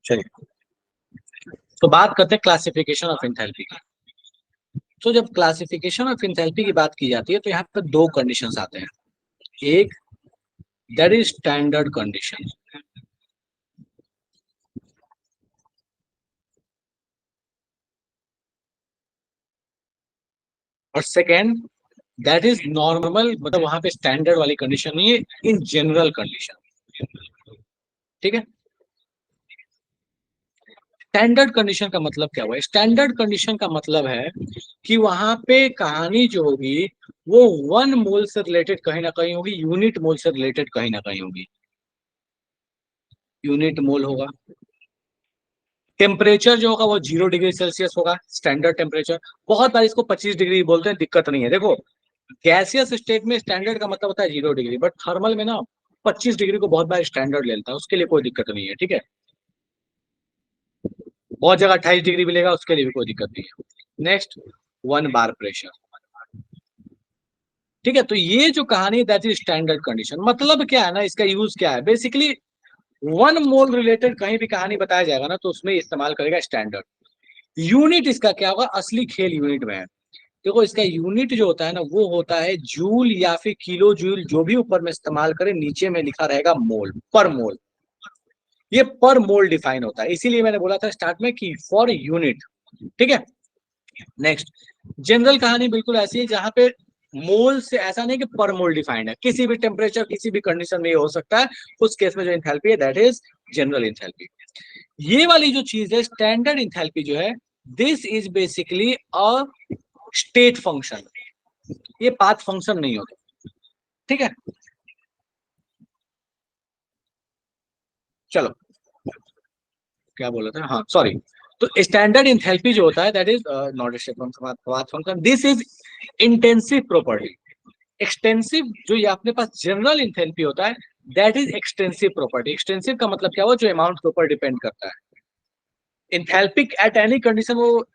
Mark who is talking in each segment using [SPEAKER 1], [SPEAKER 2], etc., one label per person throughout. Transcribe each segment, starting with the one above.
[SPEAKER 1] चलिए तो बात करते हैं क्लासिफिकेशन ऑफ एंथैल्पी की। तो जब क्लासिफिकेशन ऑफ एंथैल्पी की बात की जाती है तो यहाँ पे दो कंडीशंस आते हैं। एक दैट इज स्टैंडर्ड कंडीशन, और सेकेंड दैट इज नॉर्मल, मतलब वहां पे स्टैंडर्ड वाली कंडीशन नहीं है, इन जनरल कंडीशन। ठीक है। स्टैंडर्ड कंडीशन का मतलब क्या हुआ? स्टैंडर्ड कंडीशन का मतलब है कि वहां पे कहानी जो होगी वो वन मोल से रिलेटेड कहीं ना कहीं होगी, यूनिट मोल से रिलेटेड कहीं ना कहीं होगी। यूनिट मोल होगा। टेम्परेचर जो होगा वो 0 डिग्री सेल्सियस होगा, स्टैंडर्ड टेम्परेचर। बहुत बार इसको 25 डिग्री बोलते हैं, दिक्कत नहीं है। देखो, गैसियस स्टेट में स्टैंडर्ड का मतलब होता है 0 डिग्री, बट थर्मल में ना 25 डिग्री को बहुत बार स्टैंडर्ड ले लेता है, उसके लिए कोई दिक्कत नहीं है। ठीक है। बहुत जगह 28 डिग्री मिलेगा, उसके लिए भी कोई दिक्कत नहीं है। नेक्स्ट, 1 बार प्रेशर। ठीक है। तो ये जो कहानी दैट इज स्टैंडर्ड कंडीशन, मतलब क्या है ना, इसका यूज क्या है बेसिकली, वन मोल रिलेटेड कहीं भी कहानी बताया जाएगा ना तो उसमें इस्तेमाल करेगा स्टैंडर्ड। यूनिट इसका क्या होगा? असली खेल यूनिट में है। देखो, इसका यूनिट जो होता है ना वो होता है जूल या फिर किलो जूल, जो भी ऊपर में इस्तेमाल करे, नीचे में लिखा रहेगा मोल, पर मोल। ये पर मोल डिफाइन होता है, इसीलिए मैंने बोला था स्टार्ट में कि फॉर यूनिट। ठीक है। नेक्स्ट, जनरल कहानी बिल्कुल ऐसी है जहां पे मोल से ऐसा नहीं कि पर मोल डिफाइंड है, किसी भी टेम्परेचर किसी भी कंडीशन में ये हो सकता है। उस केस में जो इंथैल्पी है दैट इज जनरल इंथैल्पी। ये वाली जो चीज है स्टैंडर्ड इंथैल्पी जो है, this is basically a state function, ये पाथ फंक्शन नहीं होता। ठीक है। चलो, क्या बोला था, हाँ सॉरी। तो स्टैंडर्ड इंथैल्पी जो होता है that is not state function, this is intensive property. Extensive जो ये अपने पास जनरल इंथैल्पी होता है that is extensive property. Extensive का मतलब क्या हुआ? जो अमाउंट के ऊपर डिपेंड करता है। इंथैल्पिक एट एनी कंडीशन वो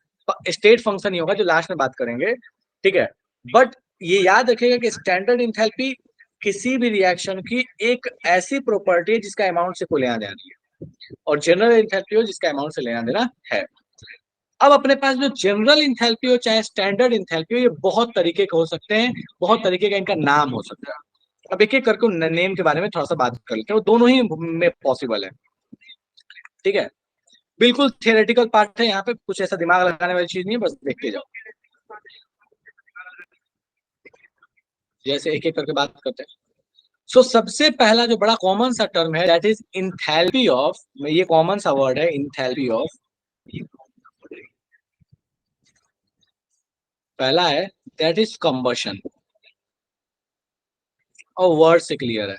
[SPEAKER 1] स्टेट फंक्शन ही होगा, जो लास्ट में बात करेंगे। ठीक है। बट ये याद रखिएगा कि स्टैंडर्ड इंथैल्पी किसी भी रिएक्शन की एक ऐसी प्रॉपर्टी है जिसका अमाउंट से कोई लेना देना नहीं है, और जनरल इंथैल्पी हो जिसका अमाउंट से लेना देना है। अब अपने पास जो जनरल इंथैल्पी हो चाहे स्टैंडर्ड इंथैल्पी हो, ये बहुत तरीके के हो सकते हैं, बहुत तरीके का इनका नाम हो सकता है। अब एक एक करके नेम के बारे में थोड़ा सा बात कर लेते हैं, वो दोनों ही में पॉसिबल है। ठीक है। बिल्कुल थियोरेटिकल पार्ट है, यहाँ पे कुछ ऐसा दिमाग लगाने वाली चीज नहीं है, बस देखते जाओ। जैसे एक एक करके बात करते हैं। सो सबसे पहला जो बड़ा कॉमन सा टर्म है दैट इज इंथैल्पी ऑफ, ये कॉमन सा वर्ड है इंथैल्पी ऑफ। पहला है दैट इज कंबशन, और वर्ड से क्लियर है।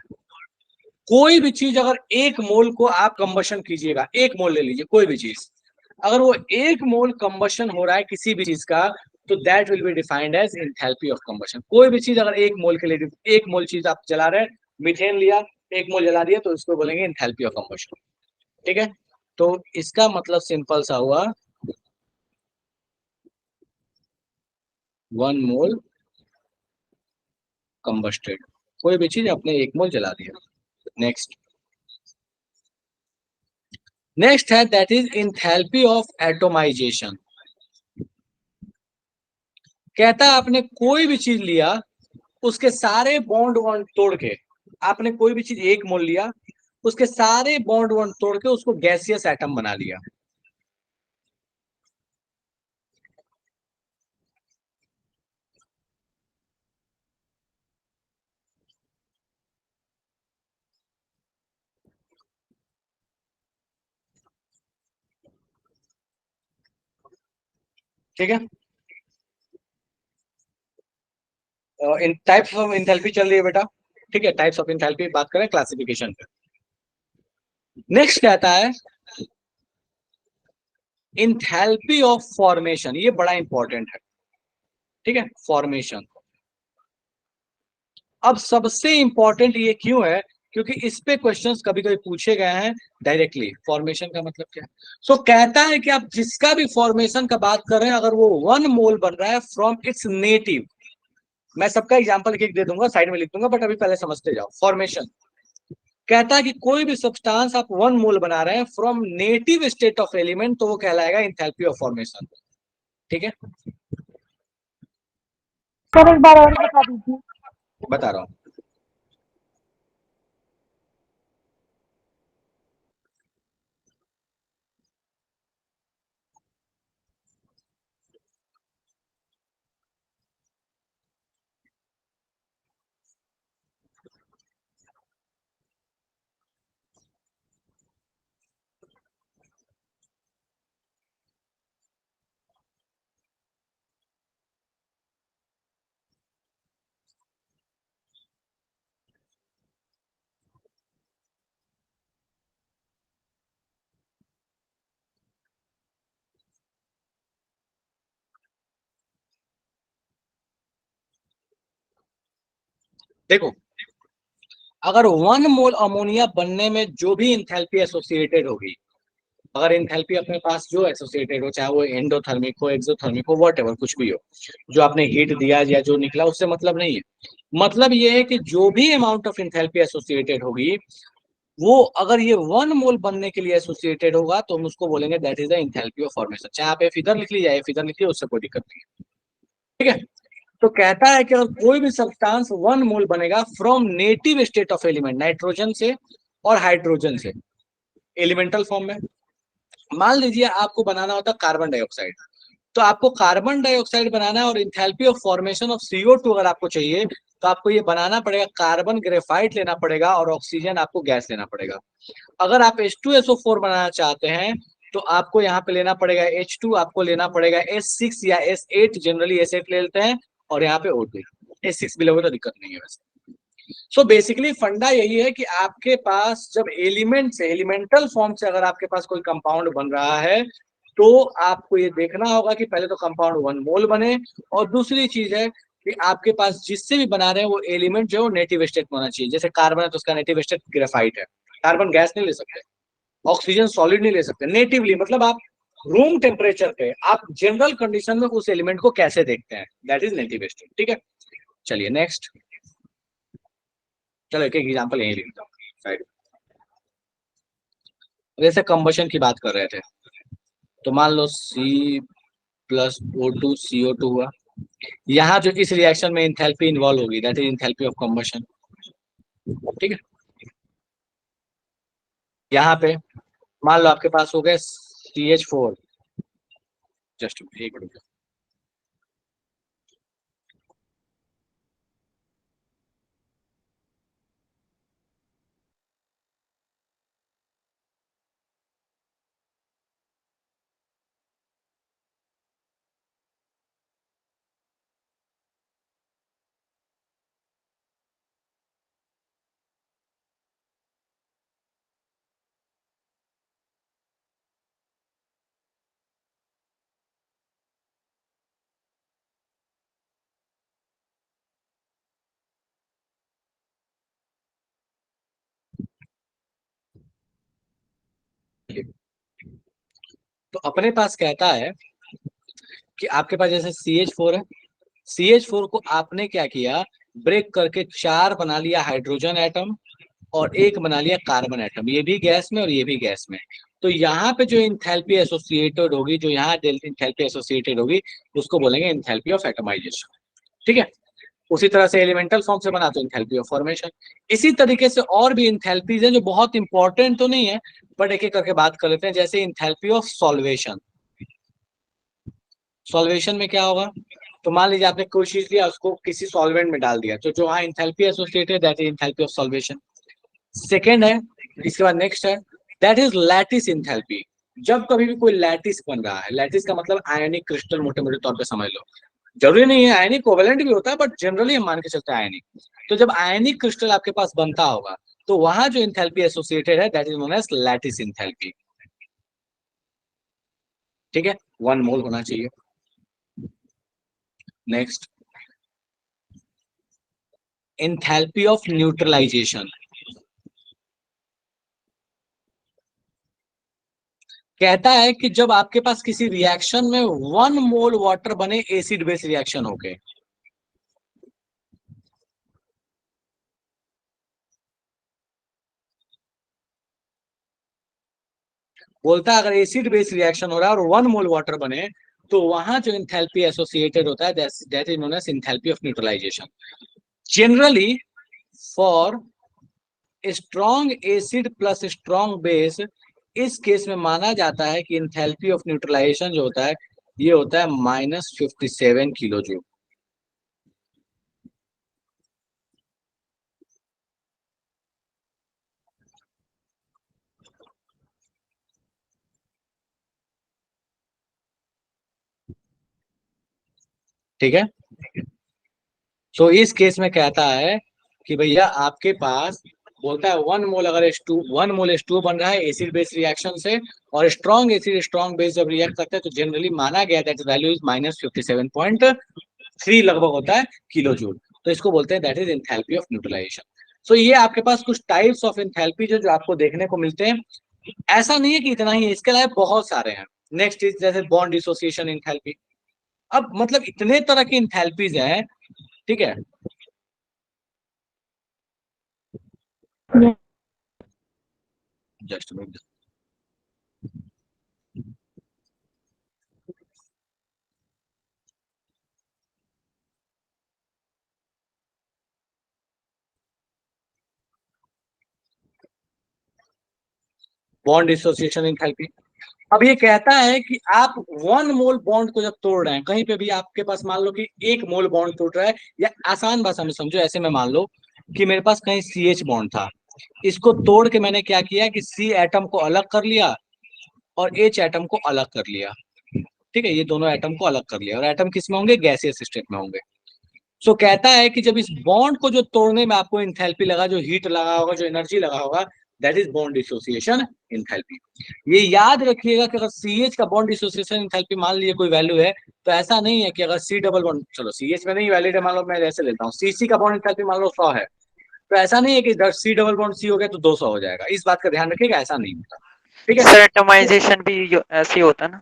[SPEAKER 1] कोई भी चीज अगर एक मोल को आप कंबशन कीजिएगा, एक मोल ले लीजिए कोई भी चीज, अगर वो एक मोल कंबशन हो रहा है किसी भी चीज का, तो that will be defined as enthalpy of combustion. कोई भी चीज अगर एक मोल के लिए, एक मोल चीज आप जला रहे हैं, मीथेन लिया, एक मोल जला दिया, तो इसको बोलेंगे इंथैल्पी ऑफ कंबशन। ठीक है। तो इसका मतलब सिंपल सा हुआ, 1 मोल कंबस्टेड, कोई भी चीज आपने एक मोल जला दिया। नेक्स्ट, नेक्स्ट है that is enthalpy of atomization. कहता है आपने कोई भी चीज लिया, उसके सारे बॉन्ड वॉन्ड तोड़ के, आपने कोई भी चीज एक मोल लिया, उसके सारे बॉन्ड वॉन्ड तोड़ के उसको गैसियस एटम बना लिया। ठीक है। इन टाइप्स ऑफ इंथैल्पी चल रही है बेटा। ठीक है, टाइप्स ऑफ इंथैल्पी बात करें क्लासिफिकेशन पे। नेक्स्ट कहता है इंथैल्पी ऑफ फॉर्मेशन, ये बड़ा इंपॉर्टेंट है। ठीक है, फॉर्मेशन। अब सबसे इंपॉर्टेंट ये क्यों है? क्योंकि इस पे क्वेश्चंस कभी कभी पूछे गए हैं डायरेक्टली। फॉर्मेशन का मतलब क्या है? सो कहता है कि आप जिसका भी फॉर्मेशन का बात कर रहे हैं, अगर वो 1 मोल बन रहा है फ्रॉम इट्स नेटिव, मैं सबका एग्जांपल एक एक दे दूंगा, साइड में लिख दूंगा, बट अभी पहले समझते जाओ। फॉर्मेशन कहता है कि कोई भी सब्सटेंस आप 1 मोल बना रहे हैं from native state of element, तो वो कहलाएगा इंथैल्पी ऑफ फॉर्मेशन। ठीक है,
[SPEAKER 2] सर एक बार और बता दीजिए।
[SPEAKER 1] बता रहा हूँ। देखो, अगर 1 मोल अमोनिया बनने में जो भी इंथैल्पी एसोसिएटेड होगी, अगर इंथैल्पी अपने पास जो एसोसिएटेड हो, चाहे वो एंडोथर्मिक हो, एक्सोथर्मिक हो, वॉट एवर, कुछ भी हो, जो आपने हीट दिया या जो निकला उससे मतलब नहीं है। मतलब ये है कि जो भी अमाउंट ऑफ इंथैल्पी एसोसिएटेड होगी, वो अगर ये 1 मोल बनने के लिए एसोसिएटेड होगा तो हम उसको बोलेंगे that is the enthalpy of formation. चाहे आप एफ इधर लिख लीजिए, एफ इधर लिख लीजिए, उससे कोई दिक्कत नहीं है। ठीक है, तो कहता है कि अगर कोई भी सब्सटेंस 1 मोल बनेगा from native state of element, nitrogen से और हाइड्रोजन से, एलिमेंटल फॉर्म में। मान लीजिए आपको बनाना होता है कार्बन डाइऑक्साइड, तो आपको कार्बन डाइऑक्साइड बनाना है और enthalpy of formation of CO2 अगर आपको चाहिए, तो आपको ये बनाना पड़ेगा, कार्बन ग्रेफाइट लेना पड़ेगा और ऑक्सीजन आपको गैस लेना पड़ेगा। अगर आप H2SO4 बनाना चाहते हैं, तो आपको यहाँ पे लेना पड़ेगा H2, आपको लेना पड़ेगा S6 या S8, जनरली S8 ले लेते हैं, और यहाँ पे O2। S6 भी लोगे तो दिक्कत नहीं है वैसे। सो बेसिकली फंडा यही है कि आपके पास जब एलिमेंट से, एलिमेंटल फॉर्म से अगर आपके पास कोई कंपाउंड बन रहा है, तो आपको ये देखना होगा कि पहले तो कंपाउंड 1 मोल बने, और दूसरी चीज है कि आपके पास जिससे भी बना रहे हैं वो एलिमेंट जो नेटिव स्टेट में होना चाहिए। जैसे कार्बन है तो उसका नेटिव स्टेट ग्रेफाइट है, कार्बन गैस नहीं ले सकते, ऑक्सीजन सॉलिड नहीं ले सकते नेटिवली। मतलब आप रूम टेम्परेचर पे, आप जनरल कंडीशन में उस एलिमेंट को कैसे देखते हैं, दैट इज नेटिव स्टेट। ठीक है, चलिए नेक्स्ट। चलो एक एक एग्जाम्पल यही लिखता हूँ साइड। जैसे कंबशन की बात कर रहे थे, तो मान लो C+O2 CO2 हुआ। यहाँ जो इस रिएक्शन में इंथैल्पी इन्वॉल्व होगी, that is enthalpy of combustion. ठीक है, यहाँ पे मान लो आपके पास हो गए CH4, जस्ट एक मिनट। तो अपने पास कहता है कि आपके पास जैसे CH4 है, CH4 को आपने क्या किया, ब्रेक करके 4 बना लिया हाइड्रोजन एटम और 1 बना लिया कार्बन एटम, ये भी गैस में और ये भी गैस में। तो यहाँ पे जो इंथैल्पी एसोसिएटेड होगी, जो यहाँ डेल्टा इंथैल्पी एसोसिएटेड होगी, उसको बोलेंगे इंथैल्पी ऑफ एटमाइजेशन। ठीक है, उसी तरह से एलिमेंटल फॉर्म से बना तो इंथैल्पी ऑफ फॉर्मेशन। इसी तरीके से और भी इंथैल्पीज हैं जो बहुत इंपॉर्टेंट तो नहीं है, बट एक एक करके बात कर लेते हैं। जैसे इंथैल्पी ऑफ सॉल्वेशन, सॉल्वेशन में क्या होगा, तो मान लीजिए आपने कोई चीज लिया, उसको किसी सॉल्वेंट में डाल दिया, तो जो वहाँ enthalpy associated, that is enthalpy of solvation. Second है, इसके बाद नेक्स्ट है, दैट इज लैटिस इंथैल्पी। जब कभी भी कोई लैटिस बन रहा है, लैटिस का मतलब आयनिक क्रिस्टल, मोटे मोटे तौर पे समझ लो, जरूरी नहीं है आयनिक, कोवेलेंट भी होता है, बट जनरली हम मान के चलते हैं आयनिक। तो जब आयनिक क्रिस्टल आपके पास बनता होगा, तो वहां जो इंथैल्पी एसोसिएटेड है, that is known as lattice enthalpy. ठीक है, 1 मोल होना चाहिए। Next, enthalpy of neutralisation. कहता है कि जब आपके पास किसी रिएक्शन में 1 मोल वाटर बने एसिड बेस रिएक्शन होके, बोलता है अगर एसिड बेस रिएक्शन हो रहा है और 1 मोल वाटर बने तो वहां जो इंथैल्पी एसोसिएटेड होता है that is known as enthalpy of neutralisation. Generally for strong acid plus strong base, इस केस में माना जाता है कि इंथैल्पी ऑफ न्यूट्रलाइजेशन जो होता है ये होता है -57 किलो जूल। ठीक है, तो इस केस में कहता है कि भैया आपके पास बोलता है 1 मोल अगर H2 1 मोल H2 बन रहा है एसिड बेस रिएक्शन से और स्ट्रॉन्ग एसिड स्ट्रॉन्ग बेस जब रिएक्ट करता है तो जनरली माना गया दैट वैल्यू इज -57.3 लगभग होता है किलो जूल। तो इसको बोलते हैं that is enthalpy of neutralization. So ये आपके पास कुछ टाइप्स ऑफ एंथैल्पी जो आपको देखने को मिलते हैं। ऐसा नहीं है कि इतना ही है, इसके अलावा बहुत सारे हैं। नेक्स्ट इज जैसे बॉन्ड डिसोसिएशन एंथैल्पी। अब मतलब इतने तरह की एंथैल्पीज हैं, ठीक है।
[SPEAKER 2] Yes.
[SPEAKER 1] Just minute, bond dissociation enthalpy. अब ये कहता है कि आप 1 मोल बॉन्ड को जब तोड़ रहे हैं कहीं पे भी, आपके पास मान लो कि 1 मोल बॉन्ड टूट रहा है, या आसान भाषा में समझो ऐसे में मान लो कि मेरे पास कहीं CH बॉन्ड था, इसको तोड़ के मैंने क्या किया कि C एटम को अलग कर लिया और H एटम को अलग कर लिया। ठीक है, ये दोनों एटम को अलग कर लिया और एटम किस में होंगे, गैसियस स्टेट में होंगे। सो कहता है कि जब इस बॉन्ड को जो तोड़ने में आपको इंथैल्पी लगा, जो हीट लगा होगा, जो एनर्जी लगा होगा, that is bond dissociation enthalpy. ये याद रखिएगा कि अगर CH का बॉन्ड डिसोसिएशन इंथैल्पी मान लीजिए कोई वैल्यू है, तो ऐसा नहीं है कि अगर C डबल बॉन्ड, चलो CH में नहीं वैलिड है, मान लो मैं जैसे लेता हूँ CC का बॉन्ड इंथैल्पी मान लो 100 है, तो ऐसा नहीं है कि C डबल बॉन्ड C हो गया तो 200 हो जाएगा। इस बात का ध्यान रखिएगा, ऐसा नहीं होता। ठीक है,
[SPEAKER 3] सर एटमाइजेशन भी ऐसे ही होता ना?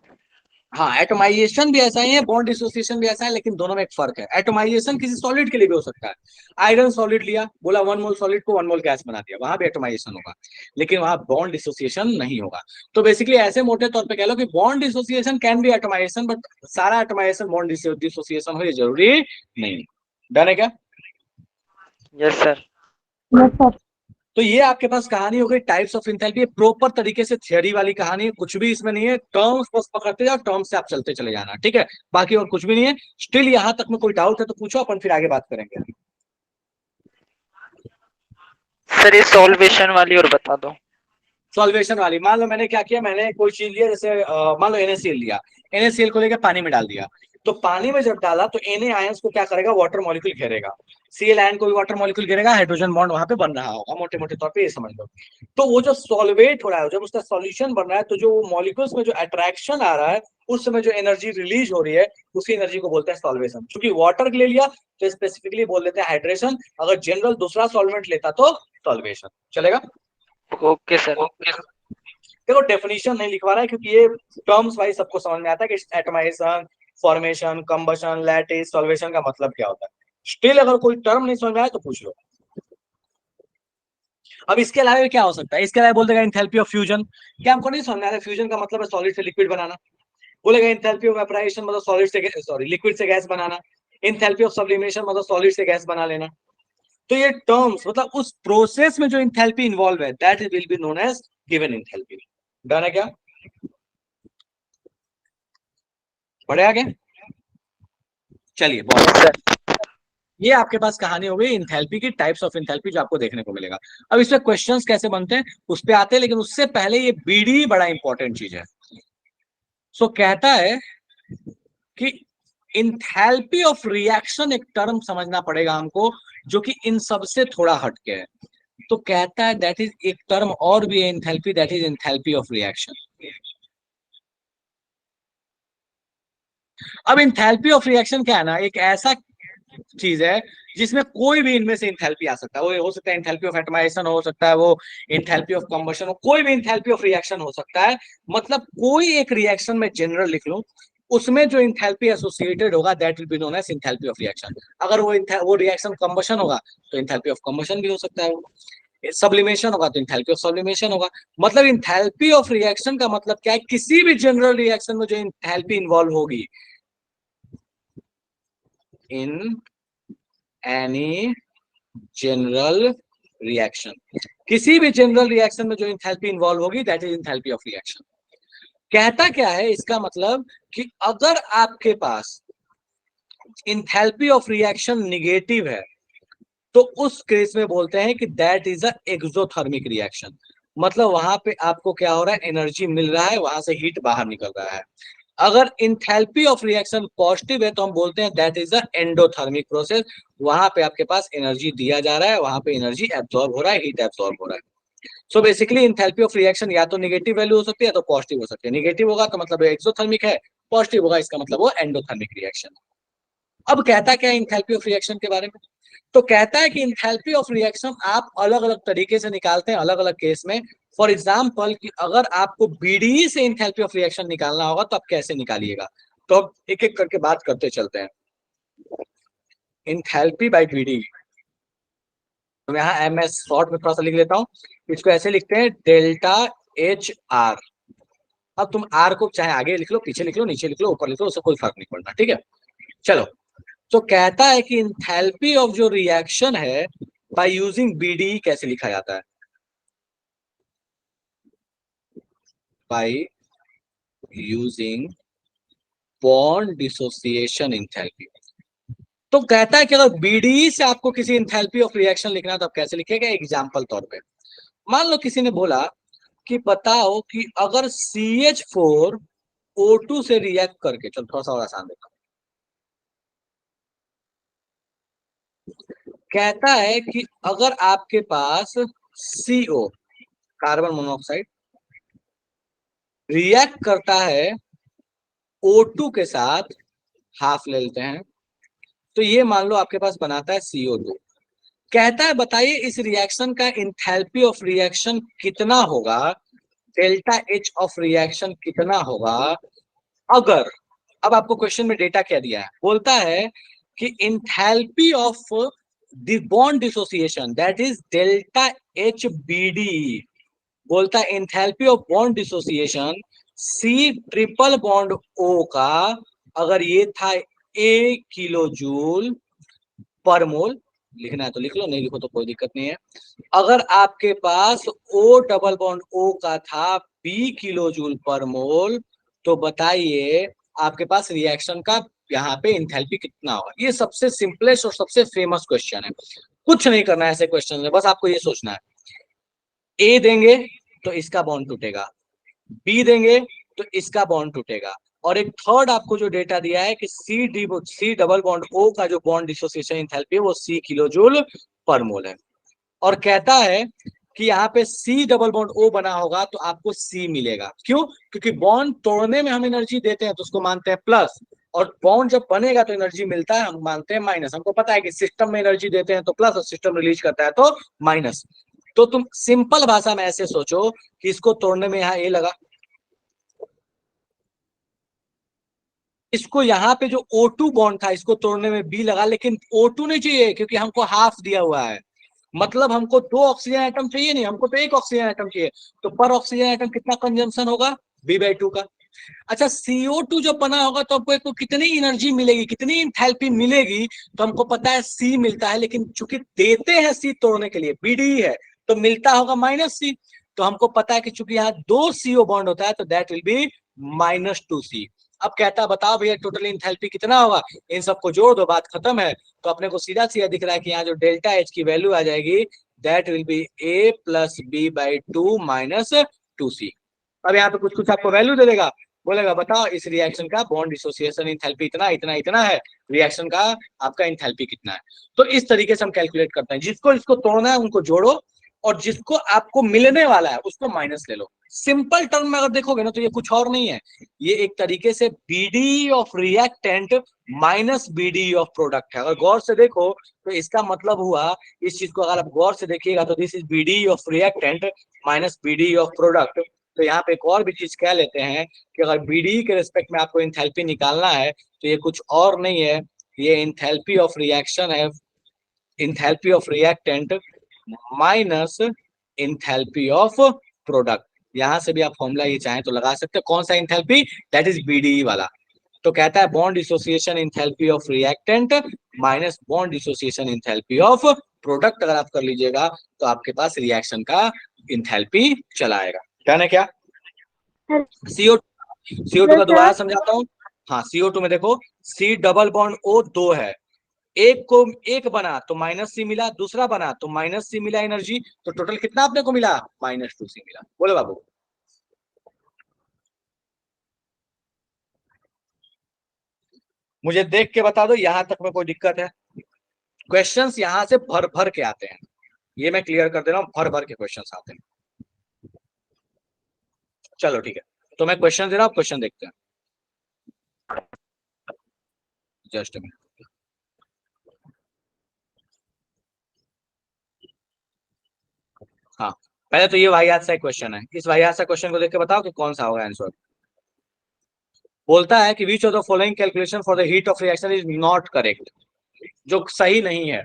[SPEAKER 1] हाँ एटोमाइजेशन भी ऐसा ही है, बॉन्ड डिसोसिएशन भी ऐसा है, लेकिन दोनों में एक फर्क है। एटोमाइजेशन किसी सॉलिड के लिए भी हो सकता है। आयरन सॉलिड लिया, बोला 1 मोल सॉलिड को 1 मोल गैस बना दिया, वहां भी एटोमाइजेशन होगा, लेकिन वहां बॉन्ड डिसोसिएशन नहीं होगा। तो बेसिकली ऐसे मोटे तौर पे कह लो कि bond dissociation can be atomisation, but सारा एटोमाइजेशन बॉन्ड डिसोसिएशन हो ये जरूरी नहीं। डन है क्या?
[SPEAKER 3] Yes sir.
[SPEAKER 2] Yes, sir.
[SPEAKER 1] तो ये आपके पास कहानी हो गई टाइप्स ऑफ इंथैल्पी। प्रॉपर तरीके से थियरी वाली कहानी है, कुछ भी इसमें नहीं है, टर्म्स बस पकड़ते जाओ, टर्म्स से आप चलते चले जाना। ठीक है, बाकी और कुछ भी नहीं है। स्टिल यहां तक में कोई डाउट है तो पूछो, अपन फिर आगे बात करेंगे।
[SPEAKER 3] सर ये सॉल्वेशन वाली और बता दो।
[SPEAKER 1] सॉल्वेशन वाली, मान लो मैंने क्या किया, मैंने कोई चीज लिया, जैसे मान लो NaCl लिया, NaCl को लेकर पानी में डाल दिया, तो पानी में जब डाला तो Na आयंस को क्या करेगा, वाटर मॉलिक्यूल घेरेगा, Cl आयन को भी वाटर मॉलिक्यूल घेरेगा, हाइड्रोजन बॉन्ड वहां पे बन रहा होगा, मोटे मोटे तौर पे ये समझ लो। तो वो जो सॉल्वेट हो रहा है, जब उसका सॉल्यूशन बन रहा है, तो जो मॉलिक्यूल्स में जो अट्रैक्शन आ रहा है, उस समय जो एनर्जी रिलीज हो रही है, उसी एनर्जी को बोलते हैं सॉल्वेशन। क्योंकि वाटर ले लिया तो स्पेसिफिकली बोल देते हैं हाइड्रेशन, अगर जनरल दूसरा सॉल्वेंट लेता तो सॉल्वेशन। चलेगा?
[SPEAKER 3] Okay sir.
[SPEAKER 1] देखो डेफिनेशन नहीं लिखवा रहा है क्योंकि ये टर्म्स वाइज सबको समझ में आता है कि atomisation, formation, combustion, lattice, solvation का मतलब क्या होता है। स्टिल अगर कोई टर्म नहीं समझ में आया तो पूछ लो। अब इसके अलावा क्या हो सकता है, इसके अलावा बोल देगा इंथैल्पी ऑफ फ्यूजन। क्या हमको नहीं समझ में आ रहा है, फ्यूजन का मतलब है सॉलिड से लिक्विड बनाना। बोलेगा इंथैल्पी ऑफ वेपराइजेशन मतलब सॉलिड से सॉरी लिक्विड से gas banana. Enthalpy of sublimation मतलब सॉलिड से गैस बना लेना। तो ये टर्म्स मतलब उस प्रोसेस में जो इंथैल्पी इन्वॉल्व है that will be known as given enthalpy. Done है क्या? पढ़े आगे? चलिए बहुत, ये आपके पास कहानी हो गई इंथैल्पी की, टाइप्स ऑफ इंथैल्पी जो आपको देखने को मिलेगा। अब इसमें क्वेश्चंस कैसे बनते हैं उस पे आते हैं, लेकिन उससे पहले ये बीडी बड़ा इंपॉर्टेंट चीज है। सो कहता है कि इंथैल्पी ऑफ रिएक्शन एक टर्म समझना पड़ेगा हमको जो कि इन सबसे थोड़ा हटके है। तो कहता है दैट इज एक टर्म और भी है enthalpy, that is enthalpy of reaction. अब इंथैल्पी ऑफ रिएक्शन क्या है ना, एक ऐसा चीज है जिसमें कोई भी इनमें से इंथैल्पी आ सकता है। वो हो सकता है इंथैल्पी ऑफ एटमाइजेशन हो सकता है, वो इंथैल्पी ऑफ कंबशन हो, कोई भी इंथैल्पी ऑफ रिएक्शन हो सकता है। मतलब कोई एक रिएक्शन में जनरल लिख लो, उसमें जो इंथैल्पी एसोसिएटेड होगा that will be known as enthalpy of reaction. अगर वो रिएक्शन कंबशन होगा तो इंथैल्पी ऑफ कंबशन भी हो सकता है वो। सब्लिमेशन होगा तो इंथैल्पी ऑफ सब्लिमेशन होगा। मतलब इंथैल्पी ऑफ रिएक्शन का मतलब क्या है, किसी भी जनरल रिएक्शन में जो इंथैल्पी इन्वॉल्व होगी, इन एनी जनरल रिएक्शन, किसी भी जनरल रिएक्शन में जो इंथैल्पी इन्वॉल्व होगी that is enthalpy of reaction. कहता क्या है, इसका मतलब कि अगर आपके पास इंथैल्पी ऑफ रिएक्शन निगेटिव है तो उस केस में बोलते हैं कि that is a exothermic reaction. मतलब वहां पे आपको क्या हो रहा है, एनर्जी मिल रहा है, वहां से हीट बाहर निकल रहा है। अगर इंथैल्पी ऑफ रिएक्शन पॉजिटिव है तो हम बोलते हैं that is a endothermic process. वहां पे आपके पास एनर्जी दिया जा रहा है, वहां पे एनर्जी एब्जॉर्ब हो रहा है, हीट एब्जॉर्ब हो रहा है। So basically enthalpy of reaction या तो नेगेटिव वैल्यू हो सकती है या तो पॉजिटिव हो सकती है। नेगेटिव होगा तो मतलब एक्सोथर्मिक है, पॉजिटिव होगा इसका मतलब वो एंडोथर्मिक रिएक्शन। अब कहता क्या है इंथैल्पी ऑफ रिएक्शन के बारे में, तो कहता है कि इंथैल्पी ऑफ रिएक्शन आप अलग अलग तरीके से निकालते हैं अलग अलग केस में। फॉर एग्जाम्पल कि अगर आपको बीडीई से इंथैल्पी ऑफ रिएक्शन निकालना होगा तो आप कैसे निकालिएगा, तो अब एक एक करके बात करते चलते हैं। इंथैल्पी बाय बीडीई, तो यहाँ एम एस शॉर्ट में थोड़ा सा लिख लेता हूँ, इसको ऐसे लिखते हैं डेल्टा एच आर। अब तुम आर को चाहे आगे लिख लो, पीछे लिख लो, नीचे लिख लो, ऊपर लिख लो, उससे कोई फर्क नहीं पड़ना, ठीक है। चलो, तो कहता है कि इंथैल्पी ऑफ जो रिएक्शन है बाय यूजिंग बीडीई कैसे लिखा जाता है, by using bond dissociation enthalpy. तो कहता है कि अगर बीडीई से आपको किसी इंथैल्पी ऑफ रिएक्शन लिखना है तो आप कैसे लिखेगा। एग्जांपल तौर पे मान लो किसी ने बोला कि बताओ कि अगर CH4O2 से रिएक्ट करके, चलो थोड़ा सा और आसान देखो, कहता है कि अगर आपके पास CO कार्बन मोनोऑक्साइड रिएक्ट करता है O2 के साथ, हाफ ले लेते हैं, तो ये मान लो आपके पास बनाता है CO2। कहता है बताइए इस रिएक्शन का इंथैल्पी ऑफ रिएक्शन कितना होगा, डेल्टा एच ऑफ रिएक्शन कितना होगा अगर, अब आपको क्वेश्चन में डेटा क्या दिया है, बोलता है कि enthalpy of the bond dissociation that is delta H BD, बोलता है enthalpy of bond dissociation C triple bond O का अगर ये था A किलो जूल पर मोल, लिखना है तो लिख लो, नहीं लिखो तो कोई दिक्कत नहीं है। अगर आपके पास O डबल बॉन्ड O का था B किलो जूल पर मोल, तो बताइए आपके पास रिएक्शन का यहाँ पे इंथैल्पी कितना होगा। ये सबसे सिंपलेस्ट और सबसे फेमस क्वेश्चन है, कुछ नहीं करना है ऐसे क्वेश्चन में, बस आपको ये सोचना है A देंगे तो इसका बॉन्ड टूटेगा, B देंगे तो इसका बॉन्ड टूटेगा, और एक थर्ड आपको जो डेटा दिया है कि C डबल बॉन्ड O का जो बॉन्ड डिसोसिएशन एंथैल्पी है वो C किलो जूल पर मोल है। और कहता है कि यहाँ पे C डबल बॉन्ड O बना होगा तो आपको C मिलेगा। क्यों? क्योंकि बॉन्ड तोड़ने में हम एनर्जी देते हैं तो उसको मानते हैं प्लस, और बॉन्ड जब बनेगा तो एनर्जी मिलता है हम मानते हैं माइनस। हमको पता है कि सिस्टम में एनर्जी देते हैं तो प्लस और सिस्टम रिलीज करता है तो माइनस। तो तुम सिंपल भाषा में ऐसे सोचो कि इसको तोड़ने में यहाँ A लगा, इसको यहाँ पे जो O2 बॉन्ड था इसको तोड़ने में B लगा, लेकिन O2 नहीं चाहिए क्योंकि हमको हाफ दिया हुआ है। मतलब हमको 2 ऑक्सीजन आइटम चाहिए नहीं, हमको तो 1 ऑक्सीजन आइटम चाहिए। तो पर ऑक्सीजन आइटम कितना कंजम्पशन होगा, B/2 का। अच्छा, CO2 जब बना होगा तो हमको कितनी एनर्जी मिलेगी, कितनी इंथैल्पी मिलेगी, तो हमको पता है C मिलता है, लेकिन चूंकि देते हैं C तोड़ने के लिए BD है तो मिलता होगा -C। तो हमको पता है कि चूंकि यहाँ 2 CO बॉन्ड होता है तो दैट विल बी -2C। अब कहता बताओ भैया टोटल इंथैल्पी कितना होगा, इन सबको जोड़ दो, बात खत्म है। तो अपने को सीधा सीधा दिख रहा है कि यहाँ जो डेल्टा एच की वैल्यू आ जाएगी that will B A + B/2 - 2C। अब यहाँ पे कुछ कुछ आपको वैल्यू दे देगा, बोलेगा बताओ इस रिएक्शन का बॉन्ड डिसोसिएशन इंथैल्पी इतना इतना इतना है, रिएक्शन का आपका इंथैल्पी कितना है। तो इस तरीके से हम कैलकुलेट करते हैं, जिसको इसको तोड़ना है उनको जोड़ो और जिसको आपको मिलने वाला है उसको माइनस ले लो। सिंपल टर्म में अगर देखोगे ना तो ये कुछ और नहीं है, ये एक तरीके से BD of reactant minus BD of product है। अगर गौर से देखो तो इसका मतलब हुआ, इस चीज को अगर आप गौर से देखिएगा तो this is BD of reactant minus BD of product. तो यहाँ पे एक और भी चीज कह लेते हैं कि अगर बीडी के रिस्पेक्ट में आपको इंथैल्पी निकालना है तो ये कुछ और नहीं है, ये इंथैल्पी ऑफ रिएक्शन है, enthalpy of reactant minus enthalpy of product. यहां से भी आप फॉर्मूला ये चाहें तो लगा सकते हैं। कौन सा इंथैल्पी? दैट इज बीडीई वाला। तो कहता है bond dissociation enthalpy of reactant minus bond dissociation enthalpy of product. अगर आप कर लीजिएगा तो आपके पास रिएक्शन का इंथैल्पी चला आएगा। डन है क्या? CO2 CO2 का दोबारा समझाता हूँ। हाँ, CO2 में देखो C डबल बॉन्ड O 2 है। एक को एक बना तो -C मिला, दूसरा बना तो -C मिला एनर्जी। तो टोटल कितना आपने को मिला? -2C मिला। बोले बाबू। मुझे देख के बता दो यहां तक में कोई दिक्कत है? क्वेश्चंस यहां से भर भर के आते हैं, ये मैं क्लियर कर दे रहा हूं, भर भर के क्वेश्चंस आते हैं। चलो ठीक है, तो मैं क्वेश्चन दे रहा हूं, क्वेश्चन देखते हैं। Just minute. हाँ, पहले तो ये वाहियात सा क्वेश्चन है। इस वाहियात सा क्वेश्चन को देख के बताओ कि कौन सा होगा आंसर। बोलता है कि which of the following calculation for the heat of reaction is not correct, जो सही नहीं है।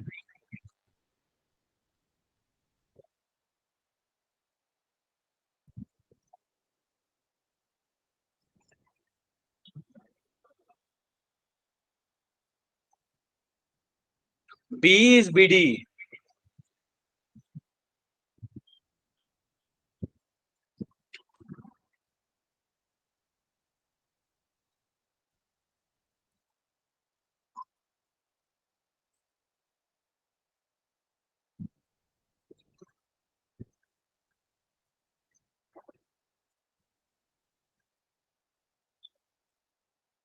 [SPEAKER 1] B is BD.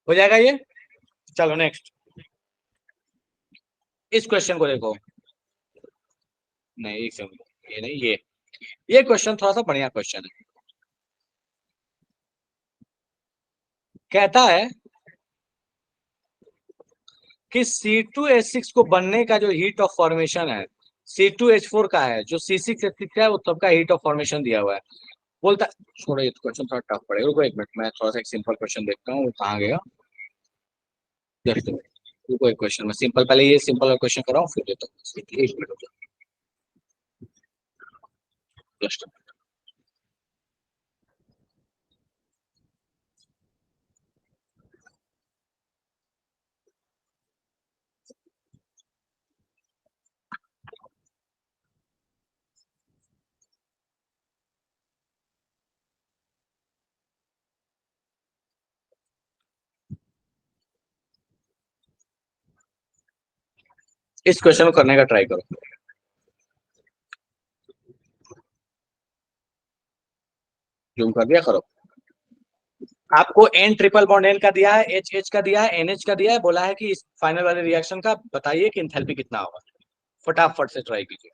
[SPEAKER 1] हो जाएगा ये। चलो नेक्स्ट, इस क्वेश्चन को देखो। नहीं, एक सेकंड, ये नहीं, ये क्वेश्चन थोड़ा सा बढ़िया क्वेश्चन है। कहता है कि C2H6 को बनने का जो हीट ऑफ फॉर्मेशन है C2H4 का है, जो C6H6 का है वो तब का हीट ऑफ फॉर्मेशन दिया हुआ है। बोलता छोड़ो, ये क्वेश्चन थोड़ा टफ पड़ेगा। रुको एक मिनट, मैं थोड़ा सा एक सिंपल क्वेश्चन देखता हूँ, वो कहाँ गया। जस्ट रुको, एक क्वेश्चन में सिंपल, पहले ये सिंपल क्वेश्चन कराऊँ फिर देता हूँ। एक मिनट, जस्ट इस क्वेश्चन को करने का ट्राई करो। जूम कर दिया करो। आपको N ट्रिपल बॉन्ड N का दिया है, H का दिया है, NH का दिया है, बोला है कि इस फाइनल वाले रिएक्शन का बताइए कि इंथैल्पी कितना होगा। फटाफट से ट्राई कीजिए।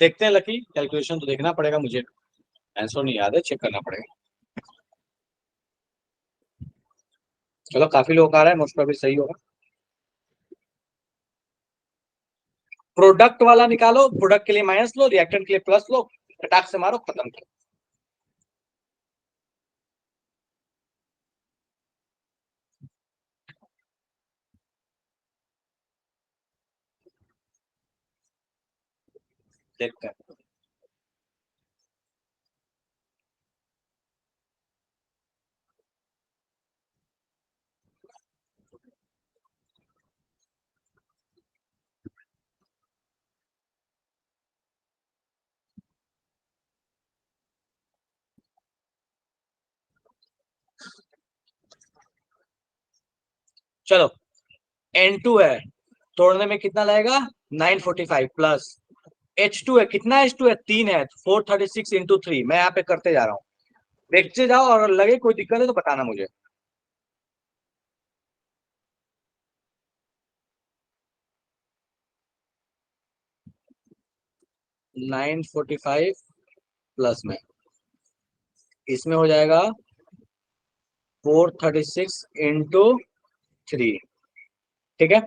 [SPEAKER 1] देखते हैं लकी, कैलकुलेशन तो देखना पड़ेगा मुझे, आंसर नहीं याद है, चेक करना पड़ेगा। चलो काफी लोग आ रहा है, मोस्ट प्रॉब्ली सही होगा। प्रोडक्ट वाला निकालो, प्रोडक्ट के लिए माइनस लो, रिएक्टेंट के लिए प्लस लो। फटाक से मारो, खत्म करो। देखते हैं। चलो, N2 है, तोड़ने में कितना लगेगा, 945 प्लस H2 है, कितना H2 है, 3 है, 436 इंटू 3। मैं यहाँ पे करते जा रहा हूँ, देखते जाओ, और लगे कोई दिक्कत है तो बताना मुझे। 945 प्लस में इसमें हो जाएगा 436 इंटू 3, ठीक है।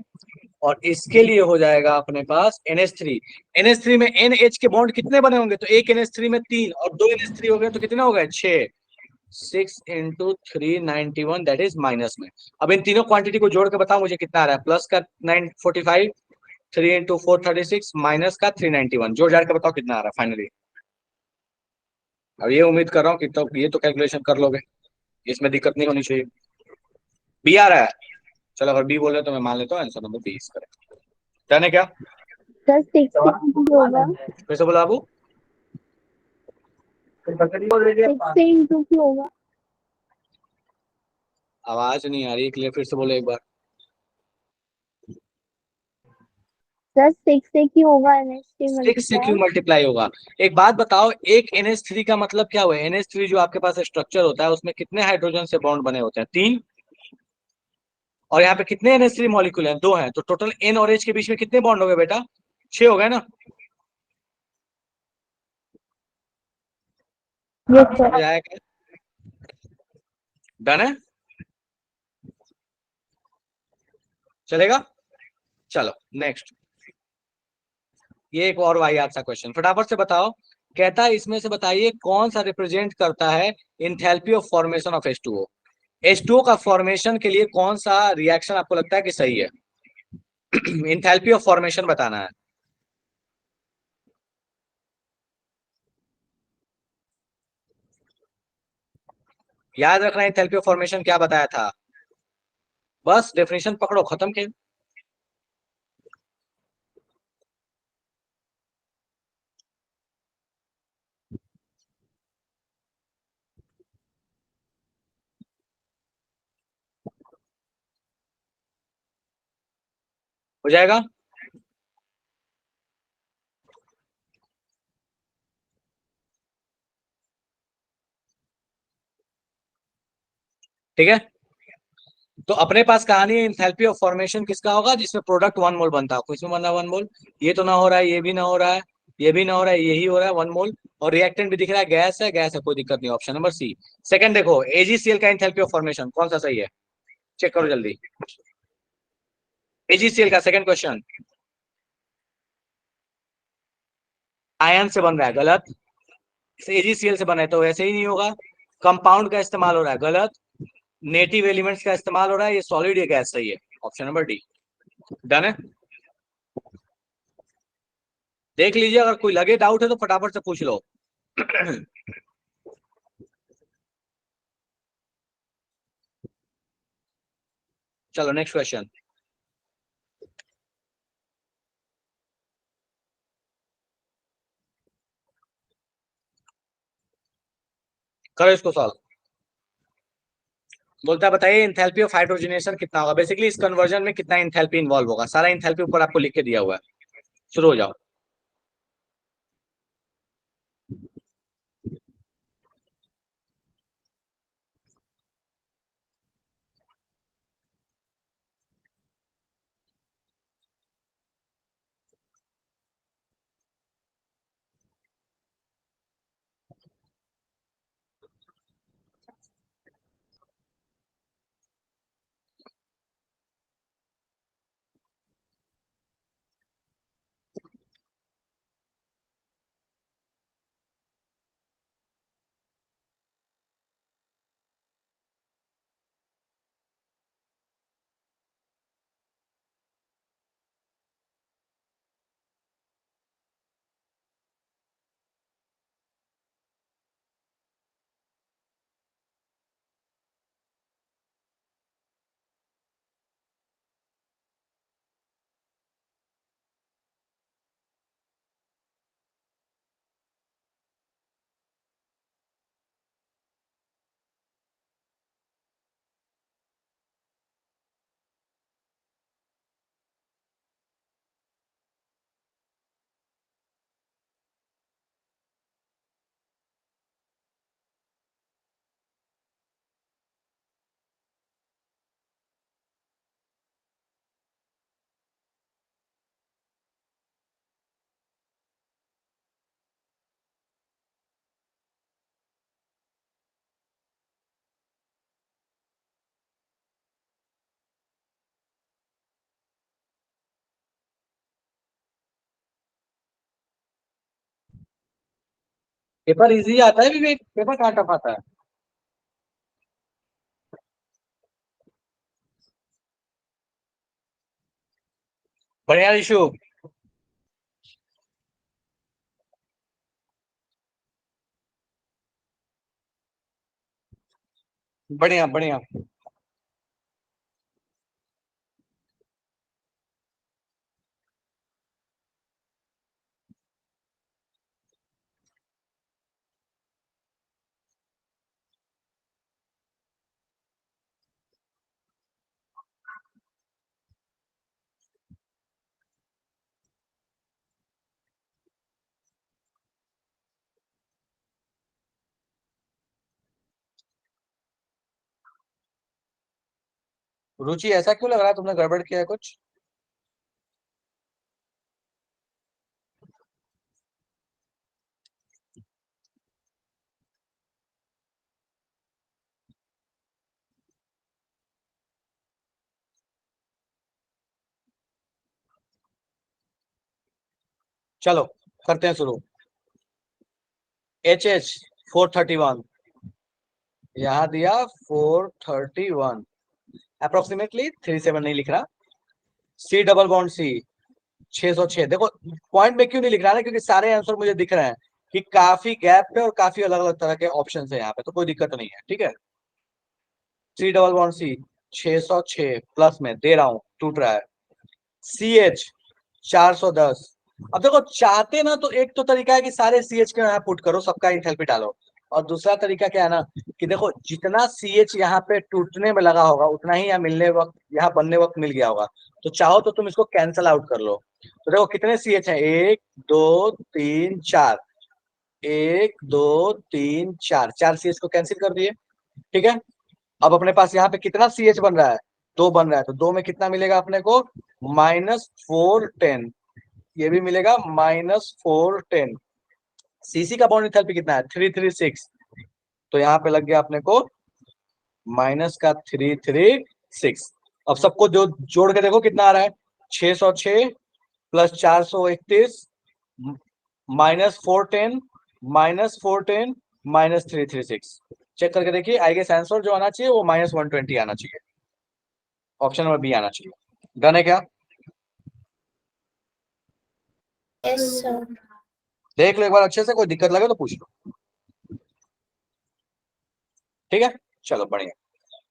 [SPEAKER 1] और इसके लिए हो जाएगा अपने पास NH3। NH3 में NH के बॉन्ड कितने बने होंगे, तो एक NH3 में 3 और 2 NH3 हो गए तो कितने हो गए, 6। 6 इंटू 391, दैट इज माइनस में। अब इन तीनों क्वांटिटी को जोड़ के बताओ मुझे कितना आ रहा है, प्लस का 945, 3 इंटू 436, माइनस का 391, जोड़ जाड़ के बताओ कितना आ रहा है फाइनली। अब ये उम्मीद कर रहा हूँ कि तो ये तो कैलकुलेशन कर लोगे, इसमें दिक्कत नहीं होनी चाहिए। बी आ रहा है, चलो अगर बी बोले तो मैं मान लेता हूँ आंसर नंबर बी इसका। डन है क्या?
[SPEAKER 2] सर 6 होगा,
[SPEAKER 1] फिर से बोला बाबू।
[SPEAKER 2] 6 से इंटू क्यों होगा?
[SPEAKER 1] आवाज नहीं आ रही क्लियर, फिर से बोलो एक बार।
[SPEAKER 2] सर 6 से क्यों होगा NH3
[SPEAKER 1] 6 से क्यों
[SPEAKER 2] मल्टीप्लाई?
[SPEAKER 1] मल्टीप्लाई होगा? एक बात बताओ, एक NH3 का मतलब क्या हुआ? NH3 जो आपके पास स्ट्रक्चर होता है उसमें कितने हाइड्रोजन से बॉन्ड बने होते हैं, 3। और यहाँ पे कितने NH3 मॉलिक्यूल हैं, 2 हैं, तो टोटल N और H के बीच में कितने बॉन्ड हो गए बेटा, 6 हो गए ना।
[SPEAKER 2] Yes sir.
[SPEAKER 1] डन है, चलेगा। चलो नेक्स्ट, ये एक और वाहियात सा क्वेश्चन, फटाफट से बताओ। कहता है इसमें से बताइए कौन सा रिप्रेजेंट करता है enthalpy of formation of H2O। H2O का फॉर्मेशन के लिए कौन सा रिएक्शन आपको लगता है कि सही है? इंथैल्पी ऑफ फॉर्मेशन बताना है। याद रखना इंथैल्पी ऑफ फॉर्मेशन क्या बताया था, बस डेफिनेशन पकड़ो, खत्म के। हो जाएगा। ठीक है, तो अपने पास कहानी है इंथैल्पी ऑफ फॉर्मेशन किसका होगा, जिसमें प्रोडक्ट 1 मोल बनता है, किसमें बनना 1 मोल, ये तो ना हो रहा है, ये भी ना हो रहा है, ये भी ना हो रहा है, यही हो रहा है 1 मोल। और रिएक्टेंट भी दिख रहा है, गैस है, गैस है, कोई दिक्कत नहीं, ऑप्शन नंबर सी। सेकंड देखो, AgCl का इंथैल्पी ऑफ फॉर्मेशन कौन सा सही है, चेक करो जल्दी। AgCl का सेकंड क्वेश्चन, आयन से बन रहा है, गलत। AgCl से बना है तो वैसे ही नहीं होगा। कंपाउंड का इस्तेमाल हो रहा है, गलत। नेटिव एलिमेंट्स का इस्तेमाल हो रहा है, ये सॉलिड या गैस सही है, ऑप्शन नंबर डी। डन है, देख लीजिए, अगर कोई लगे डाउट है तो फटाफट से पूछ लो। चलो नेक्स्ट क्वेश्चन करो, इसको सॉल्व। बोलता है बताइए इंथैल्पी ऑफ हाइड्रोजनेशन कितना होगा, बेसिकली इस कन्वर्जन में कितना इंथैल्पी इन्वॉल्व होगा, सारा इंथैल्पी ऊपर आपको लिख के दिया हुआ है। शुरू हो जाओ। पेपर इजी आता है विवेक, पेपर कहाँ टफ आता है? बढ़िया इशू। बढ़िया बढ़िया। रुचि ऐसा क्यों लग रहा है, तुमने गड़बड़ किया है कुछ? चलो करते हैं शुरू। एच 431, यहाँ दिया 431, अप्रोक्सीमेटली 37 नहीं लिख रहा। C double bond C 606। देखो पॉइंट में क्यों नहीं लिख रहा है, क्योंकि सारे आंसर मुझे दिख रहे हैं कि काफी गैप है और काफी अलग अलग तरह के ऑप्शन है यहाँ पे, तो कोई दिक्कत नहीं है, ठीक है। C double bond C 606 plus में दे रहा हूँ, टूट रहा है। C H 410। अब देखो चाहते ना तो एक तो तरीका है कि सारे सी एच के यहाँ पुट करो, सबका इंथैल्पी डालो, और दूसरा तरीका क्या है ना कि देखो जितना सी एच यहाँ पे टूटने में लगा होगा उतना ही यहाँ मिलने वक्त, यहाँ बनने वक्त मिल गया होगा। तो चाहो तो तुम इसको कैंसल आउट कर लो। तो देखो कितने सी एच है, 1 2 3 4, 1 2 3 4, 4 सी एच को कैंसिल कर दिए, ठीक है। अब अपने पास यहाँ पे कितना सी एच बन रहा है, 2 बन रहा है, तो 2 में कितना मिलेगा अपने को, -410। ये भी मिलेगा -410। सीसी का बॉन्ड एंथैल्पी कितना है, 336, तो यहाँ पे लग गया अपने को माइनस का 336। अब सबको जो जोड़ के देखो कितना आ रहा है, 606 प्लस 431 -410 -410 -336। चेक करके देखिए, आई गेस आंसर जो आना चाहिए वो -120 आना चाहिए, ऑप्शन नंबर बी आना चाहिए। डन है क्या?
[SPEAKER 2] Yes sir.
[SPEAKER 1] देख लो एक बार अच्छे से, कोई दिक्कत लगे तो पूछ लो, ठीक है। चलो बढ़िया।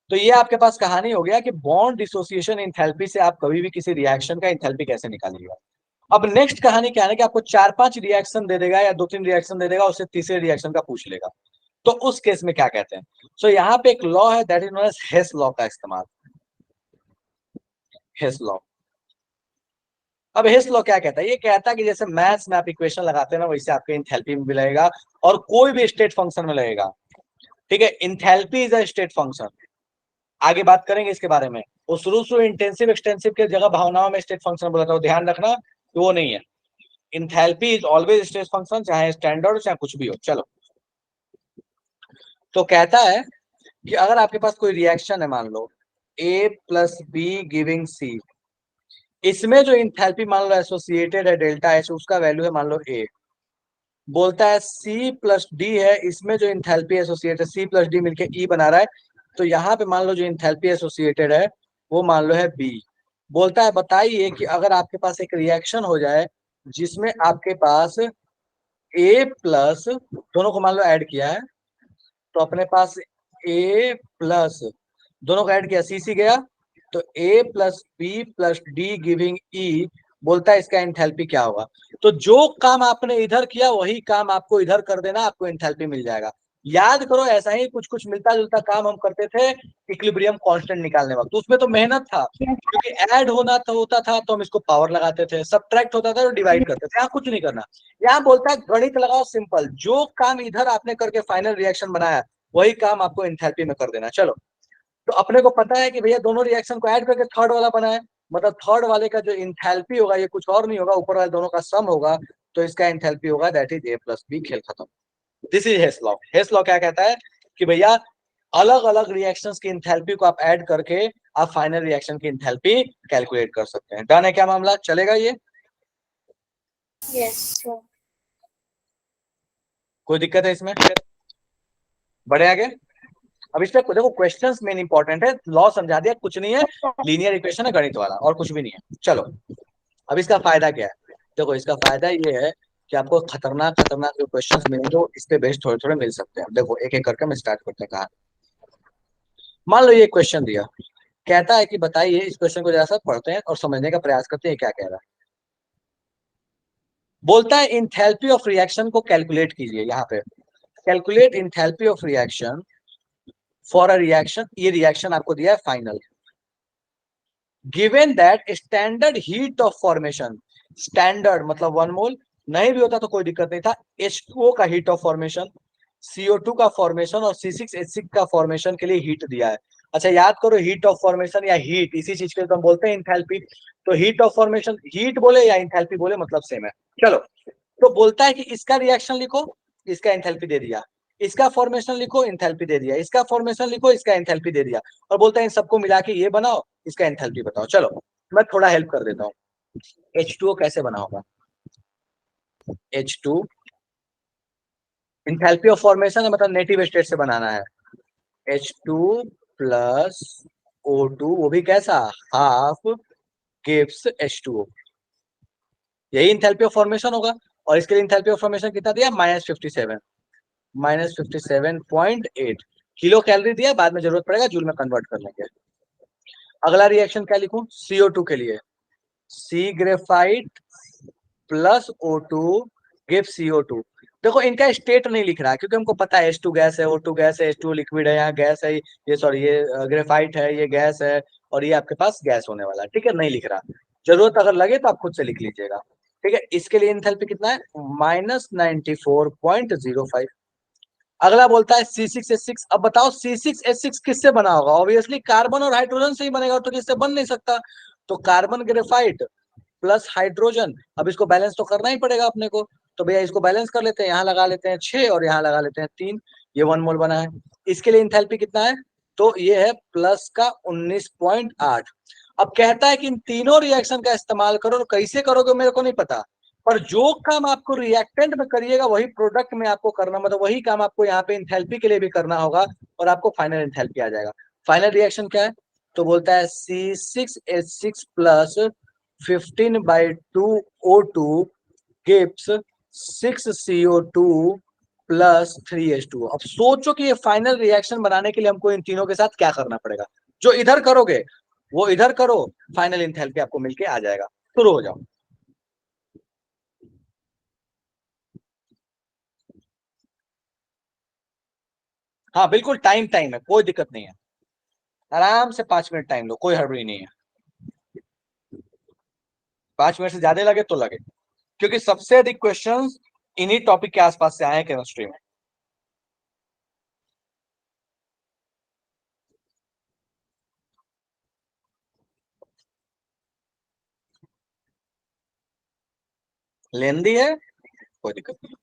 [SPEAKER 1] तो ये आपके पास कहानी हो गया कि बॉन्ड डिसोसिएशन एंथैल्पी से आप कभी भी किसी रिएक्शन का एंथैल्पी कैसे निकालिएगा। अब नेक्स्ट कहानी क्या है कि आपको 4-5 रिएक्शन दे देगा या 2-3 रिएक्शन दे देगा, उससे तीसरे रिएक्शन का पूछ लेगा, तो उस केस में क्या कहते हैं। सो यहाँ पे एक लॉ है that is known as Hess law का इस्तेमाल, हेस लॉ। अब हेस लॉ क्या कहता है, ये कहता है कि जैसे मैथ्स में आप इक्वेशन लगाते हैं ना, वैसे आपके एंथैल्पी में भी लगेगा और कोई भी स्टेट फंक्शन में लगेगा, ठीक है। Enthalpy is a state function, आगे बात करेंगे इसके बारे में। वो शुरू शुरू इंटेंसिव एक्सटेंसिव के जगह भावनाओं में स्टेट फंक्शन बोला था, वो ध्यान रखना कि वो नहीं है। Enthalpy is always state function, चाहे स्टैंडर्ड चाहे कुछ भी हो। चलो, तो कहता है कि अगर आपके पास कोई रिएक्शन है, मान लो A plus be giving C, इसमें जो इंथैल्पी मान लो एसोसिएटेड है डेल्टा H, उसका वैल्यू है मान लो A। बोलता है C प्लस D है, इसमें जो enthalpy associated C plus D मिलके E बना रहा है, तो यहाँ पे मान लो जो इंथैल्पी एसोसिएटेड है वो मान लो है B। बोलता है बताइए कि अगर आपके पास एक रिएक्शन हो जाए जिसमें आपके पास A प्लस, दोनों को मान लो ऐड किया है, तो अपने पास A प्लस दोनों को ऐड किया, सी सी गया, तो A plus B plus D giving E। बोलता है इसका एंथैल्पी क्या होगा। तो जो काम आपने इधर किया वही काम आपको इधर कर देना, आपको एंथैल्पी मिल जाएगा। याद करो ऐसा ही कुछ कुछ मिलता जुलता काम हम करते थे इक्विलिब्रियम कांस्टेंट निकालने वक्त, तो उसमें तो मेहनत था, क्योंकि ऐड होना तो होता था तो हम इसको पावर लगाते थे, सब्ट्रैक्ट होता था तो डिवाइड करते थे। यहाँ कुछ नहीं करना, यहाँ बोलता है गणित लगाओ सिंपल, जो काम इधर आपने करके फाइनल रिएक्शन बनाया वही काम आपको एंथैल्पी में कर देना। चलो, तो अपने को पता है कि भैया दोनों रिएक्शन को ऐड करके थर्ड वाला बना है, मतलब थर्ड वाले का जो इंथैल्पी होगा ये कुछ और नहीं होगा, ऊपर वाले दोनों का सम होगा, तो इसका इंथैल्पी होगा that is A plus B, खेल खत्म। This is Hess law. Hess law क्या कहता है कि भैया अलग अलग रिएक्शंस की इंथैल्पी को आप ऐड करके आप फाइनल रिएक्शन की इंथैल्पी कैलकुलेट कर सकते हैं। डन है क्या मामला, चलेगा ये?
[SPEAKER 2] Yes sir.
[SPEAKER 1] कोई दिक्कत है इसमें? बढ़े आगे। अब इसमें देखो क्वेश्चंस मेन इंपॉर्टेंट है, लॉ समझा दिया, कुछ नहीं है, लीनियर इक्वेशन है गणित वाला, और कुछ भी नहीं है। चलो अब इसका फायदा क्या है? देखो इसका फायदा ये है कि आपको खतरनाक खतरनाक जो क्वेश्चंस मिलेंगे वो इस पे बेस्ड थोड़े थोड़े मिल सकते हैं। देखो एक एक करके हम स्टार्ट करते हैं कहा। मान लो ये क्वेश्चन दिया, कहता है कि बताइए, इस क्वेश्चन को जरा सा पढ़ते हैं और समझने का प्रयास करते हैं क्या कह रहा है। बोलता है इंथैल्पी ऑफ रिएक्शन को कैलकुलेट कीजिए। यहाँ पे calculate enthalpy of reaction for a reaction, ये रिएक्शन आपको दिया है final. Given that standard heat of formation, standard मतलब 1 मोल, नहीं भी होता तो कोई दिक्कत नहीं था, H2O का हीट ऑफ फॉर्मेशन, CO2 का फॉर्मेशन और C6H6 का फॉर्मेशन के लिए हीट दिया है। अच्छा याद करो, हीट ऑफ फॉर्मेशन या हीट, इसी चीज के लिए तो हम बोलते हैं इंथैल्पी। तो हीट ऑफ फॉर्मेशन, हीट बोले या इंथैल्पी बोले मतलब सेम है। चलो, तो बोलता है कि इसका रिएक्शन लिखो, इसका एंथैल्पी दे दिया, इसका फॉर्मेशन लिखो, एंथैल्पी दे दिया, इसका फॉर्मेशन लिखो, इसका एंथैल्पी दे दिया, और बोलता है इन सबको मिला के ये बनाओ, इसका एंथैल्पी बताओ। चलो मैं थोड़ा हेल्प कर देता हूँ। H2O कैसे बना होगा? H2 इंथैल्पी ऑफ फॉर्मेशन है, मतलब नेटिव स्टेट से बनाना है। H2 प्लस O2, वो भी कैसा, हाफ, गिव्स H2O। यही इंथैल्पी ऑफ फॉर्मेशन होगा। और इसके लिए इंथैल्पी ऑफ फॉर्मेशन कितना दिया? -57, -57.8 किलो कैलोरी दिया। बाद में जरूरत पड़ेगा जूल में कन्वर्ट कर लेंगे। अगला रिएक्शन क्या लिखूं? CO2 के लिए सी graphite plus O2 give CO2। देखो इनका स्टेट नहीं लिख रहा है क्योंकि हमको पता है H2 गैस है, O2 गैस है, H2 लिक्विड है, यहाँ गैस है, ये सॉरी ये ग्रेफाइट है, ये गैस है, और ये आपके पास गैस होने वाला है। ठीक है, नहीं लिख रहा। जरूरत अगर लगे तो आप खुद से लिख लीजिएगा। ठीक है, इसके लिए इंथैल्पी कितना है? -94.05। अगला बोलता है C6H6। अब बताओ C6H6 किससे बना होगा? ऑब्वियसली कार्बन और हाइड्रोजन से ही बनेगा, तो किससे बन नहीं सकता। तो कार्बन ग्रेफाइट प्लस हाइड्रोजन, अब इसको बैलेंस तो करना ही पड़ेगा अपने को। तो भैया इसको बैलेंस कर लेते हैं, यहाँ लगा लेते हैं 6 और यहाँ लगा लेते हैं 3, ये 1 मोल बना है। इसके लिए इंथैल्पी कितना है? तो ये है प्लस का 19.8। अब कहता है कि इन तीनों रिएक्शन का इस्तेमाल करो, और कैसे करोगे मेरे को नहीं पता, पर जो काम आपको रिएक्टेंट में करिएगा वही प्रोडक्ट में आपको करना, मतलब वही काम आपको यहाँ पे इंथैल्पी के लिए भी करना होगा, और आपको फाइनल इंथैल्पी आ जाएगा। फाइनल रिएक्शन क्या है? तो बोलता है C6H6 plus 15/2 O2 gives 6 CO2 plus 3H2O। अब सोचो कि ये फाइनल रिएक्शन बनाने के लिए हमको इन तीनों के साथ क्या करना पड़ेगा। जो इधर करोगे वो इधर करो, फाइनल इंथैल्पी आपको मिलके आ जाएगा। शुरू हो जाओ। हाँ बिल्कुल, टाइम टाइम है, कोई दिक्कत नहीं है। आराम से 5 मिनट टाइम लो, कोई हड़बड़ी नहीं है। 5 मिनट से ज्यादा लगे तो लगे, क्योंकि सबसे अधिक क्वेश्चंस इन्हीं टॉपिक के आसपास से आए हैं केमिस्ट्री में। लेंदी है, कोई दिक्कत नहीं।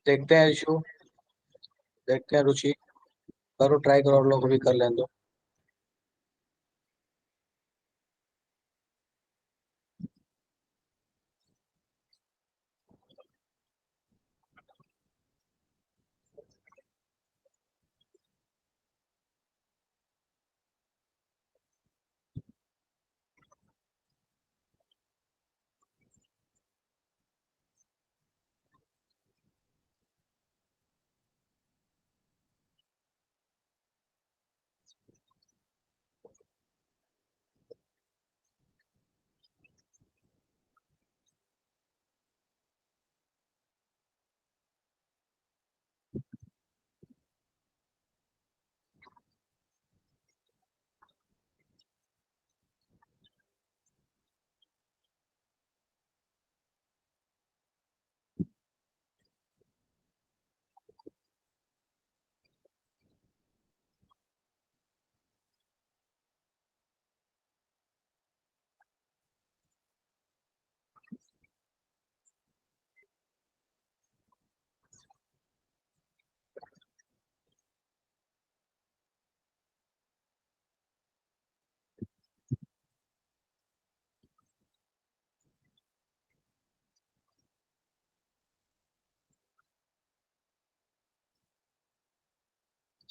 [SPEAKER 1] देखते हैं इशू, देखते हैं रुचि। करो, ट्राई करो, और लोग को भी कर लेने दो।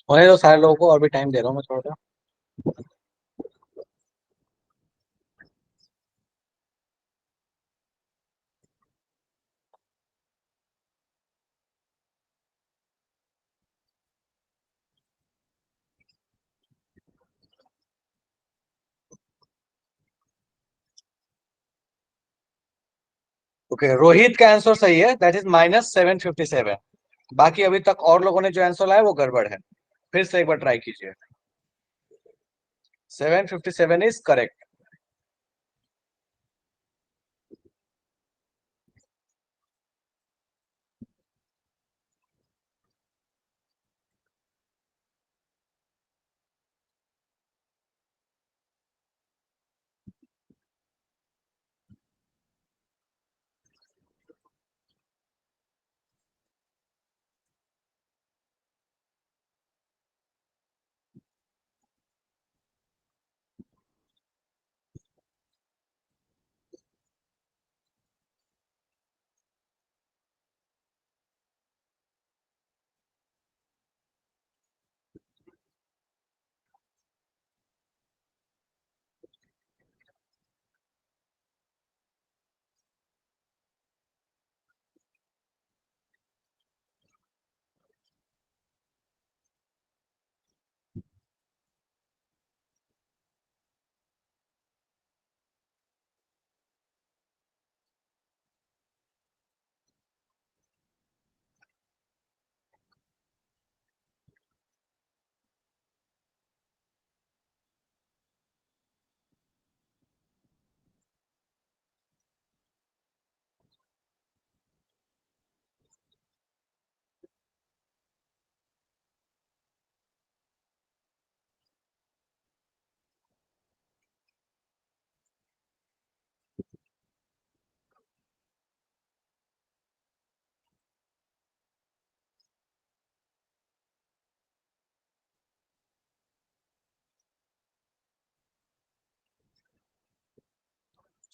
[SPEAKER 1] होने दो सारे लोगों को, और भी टाइम दे रहा हूँ मैं थोड़ा सा। ओके, रोहित का आंसर सही है, दैट इज -757। बाकी अभी तक और लोगों ने जो आंसर लाया वो गड़बड़ है। फिर से एक बार ट्राई कीजिए। 757 इज करेक्ट।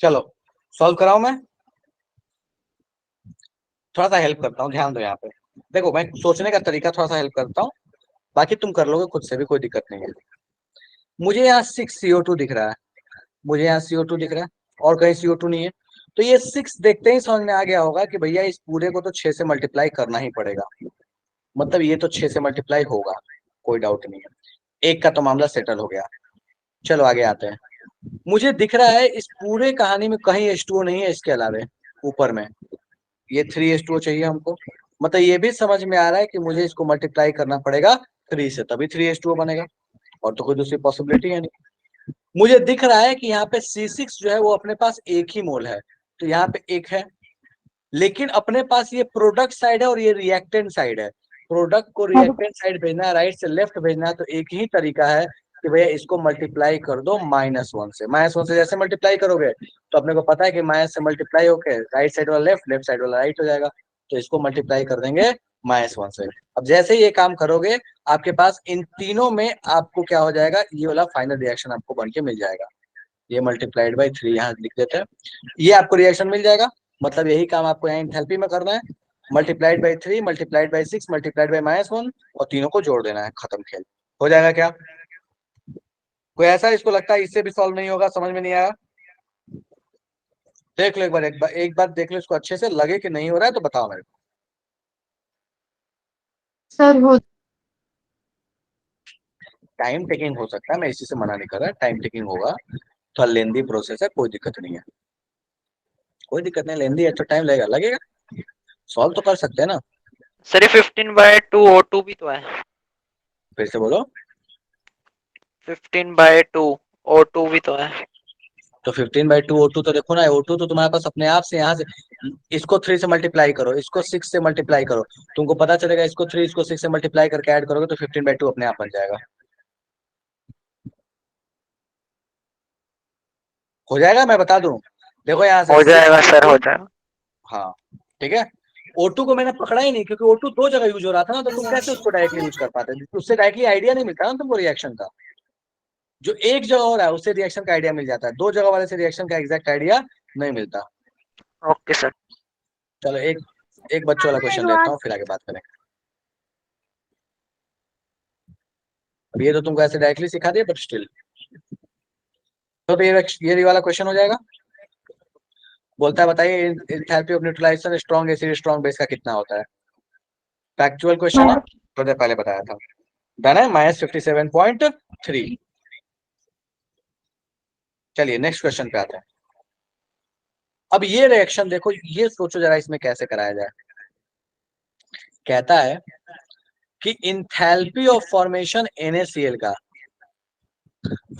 [SPEAKER 1] चलो सॉल्व कराऊं मैं, थोड़ा सा हेल्प करता हूँ, ध्यान दो यहाँ पे। देखो मैं सोचने का तरीका थोड़ा सा हेल्प करता हूँ, बाकी तुम कर लोगे खुद से भी, कोई दिक्कत नहीं है। मुझे यहाँ 6 CO2 दिख रहा है, मुझे यहाँ CO2 दिख रहा है, और कहीं CO2 नहीं है। तो ये 6 देखते ही समझ में आ गया होगा कि भैया इस पूरे को तो 6 से मल्टीप्लाई करना ही पड़ेगा, मतलब ये तो 6 से मल्टीप्लाई होगा, कोई डाउट नहीं है। एक का तो मामला सेटल हो गया। चलो आगे आते हैं। मुझे दिख रहा है इस पूरे कहानी में कहीं H2O नहीं है इसके अलावे, ऊपर में ये 3H2O चाहिए हमको। मतलब ये भी समझ में आ रहा है कि मुझे इसको मल्टीप्लाई करना पड़ेगा 3 से, तभी 3H2O बनेगा, और तो कोई दूसरी पॉसिबिलिटी है नहीं। मुझे दिख रहा है कि यहाँ पे C6 जो है वो अपने पास एक ही मोल है, तो यहाँ पे एक है। लेकिन अपने पास ये प्रोडक्ट साइड है और ये रिएक्टेंट साइड है। प्रोडक्ट को रिएक्टेंट साइड भेजना है, राइट से लेफ्ट भेजना है, तो एक ही तरीका है कि भैया इसको मल्टीप्लाई कर दो -1 से। -1 से जैसे मल्टीप्लाई करोगे तो अपने को पता है कि माइनस से मल्टीप्लाई होके राइट साइड वाला लेफ्ट, लेफ्ट साइड वाला राइट हो जाएगा। तो इसको मल्टीप्लाई कर देंगे -1 से। अब जैसे ही ये काम करोगे आपके पास इन तीनों में आपको क्या हो जाएगा, ये वाला फाइनल रिएक्शन आपको बन के मिल जाएगा। ये मल्टीप्लाइड बाई 3 यहाँ लिख देते हैं, ये आपको रिएक्शन मिल जाएगा। मतलब यही काम आपको यहाँ इंथैल्पी में करना है, multiplied by 3 multiplied by 6 multiplied by -1 और तीनों को जोड़ देना है, खत्म खेल। हो जाएगा क्या? कोई ऐसा इसको लगता है इससे भी सॉल्व नहीं होगा, समझ में नहीं आया? देख लो एक बार देख लो इसको अच्छे से, लगे कि नहीं हो रहा है तो बताओ मेरे को।
[SPEAKER 2] सर हो
[SPEAKER 1] टाइम टेकिंग हो सकता है, मैं इसी से मना नहीं कर रहा, टाइम टेकिंग होगा, थोड़ा लेंदी प्रोसेस है, कोई दिक्कत नहीं है, कोई दिक्कत नहीं, लेंदी है तो टाइम लगेगा लगेगा, सॉल्व तो कर सकते हैं ना।
[SPEAKER 3] सर ये 15/2 O2 भी तो है।
[SPEAKER 1] फिर से बोलो।
[SPEAKER 3] 15/2 O2 भी तो है।
[SPEAKER 1] तो 15/2 O2 तो देखो ना, O2 तो तुम्हारे पास अपने आप से यहाँ से, इसको 3 से मल्टीप्लाई करो, इसको 6 से मल्टीप्लाई करो, तुमको पता चलेगा इसको 3 इसको 6 से मल्टीप्लाई करके ऐड करोगे तो 15/2 अपने आप बन जाएगा। हो जाएगा, मैं बता दूं, देखो यहाँ से
[SPEAKER 3] हो
[SPEAKER 1] 6
[SPEAKER 3] जाएगा सर, हो
[SPEAKER 1] O2,
[SPEAKER 3] जाएगा।
[SPEAKER 1] हाँ ठीक है। O2 को मैंने पकड़ा ही नहीं क्योंकि O2 दो जगह यूज हो रहा था ना, तो तुम कैसे उसको डायरेक्टली यूज कर पाते, उससे डायरेक्टली आइडिया नहीं मिलता ना तुमको रिएक्शन का। जो एक जगह हो रहा है उससे रिएक्शन का आइडिया मिल जाता है, दो जगह वाले से रिएक्शन का एग्जैक्ट आइडिया नहीं मिलता।
[SPEAKER 3] Okay sir.
[SPEAKER 1] चलो एक एक बच्चों वाला क्वेश्चन लेता हूँ, फिर आगे बात करेंगे। अब ये तो तुमको ऐसे डायरेक्टली सिखा दिया, बट स्टिल तो ये वाला क्वेश्चन हो जाएगा। बोलता है बताइए enthalpy of neutralisation strong acid strong base का कितना होता है। फैक्चुअल क्वेश्चन है, तो पहले बताया था, डन है, -57.3। चलिए नेक्स्ट क्वेश्चन पे आते हैं। अब ये रिएक्शन देखो, ये सोचो जरा इसमें कैसे कराया जाए। कहता है कि इंथैल्पी ऑफ फॉर्मेशन NaCl का,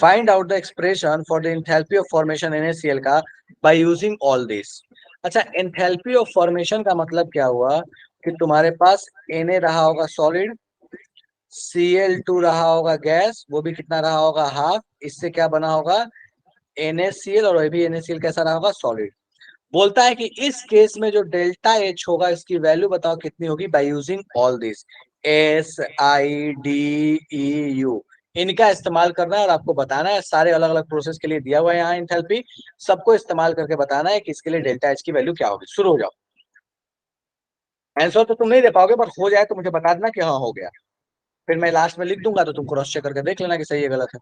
[SPEAKER 1] find out the expression for the enthalpy of formation NaCl का बाय यूजिंग ऑल दिस। अच्छा, एंथैल्पी ऑफ फॉर्मेशन का मतलब क्या हुआ कि तुम्हारे पास Na रहा होगा सॉलिड, Cl2 रहा होगा गैस, वो भी कितना रहा होगा, हाफ, इससे क्या बना होगा NaCl, और वही भी NaCl कैसा रहा होगा, सॉलिड। बोलता है कि इस केस में जो डेल्टा H होगा इसकी वैल्यू बताओ कितनी होगी by using all this, SIDEU, इनका इस्तेमाल करना है और आपको बताना है, सारे अलग अलग प्रोसेस के लिए दिया हुआ है यहाँ एंथैल्पी, सबको इस्तेमाल करके बताना है कि इसके लिए डेल्टा H की वैल्यू क्या होगी। शुरू हो जाओ। आंसर तो तुम नहीं दे पाओगे, पर हो जाए तो मुझे बता देना कि हाँ हो गया, फिर मैं लास्ट में लिख दूंगा तो तुम क्रॉस चेक करके देख लेना कि सही है गलत है।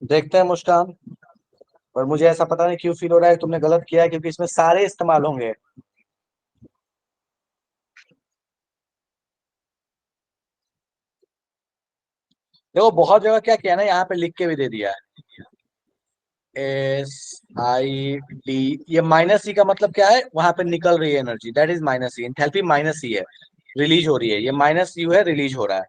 [SPEAKER 1] देखते हैं मुस्कान, और मुझे ऐसा पता नहीं क्यों फील हो रहा है तुमने गलत किया है, क्योंकि इसमें सारे इस्तेमाल होंगे। देखो बहुत जगह क्या किया ना, यहाँ पे लिख के भी दे दिया है, SID, ये -E का मतलब क्या है, वहां पे निकल रही है energy, that is -E, enthalpy -E है, रिलीज हो रही है, ये -U है, रिलीज हो रहा है।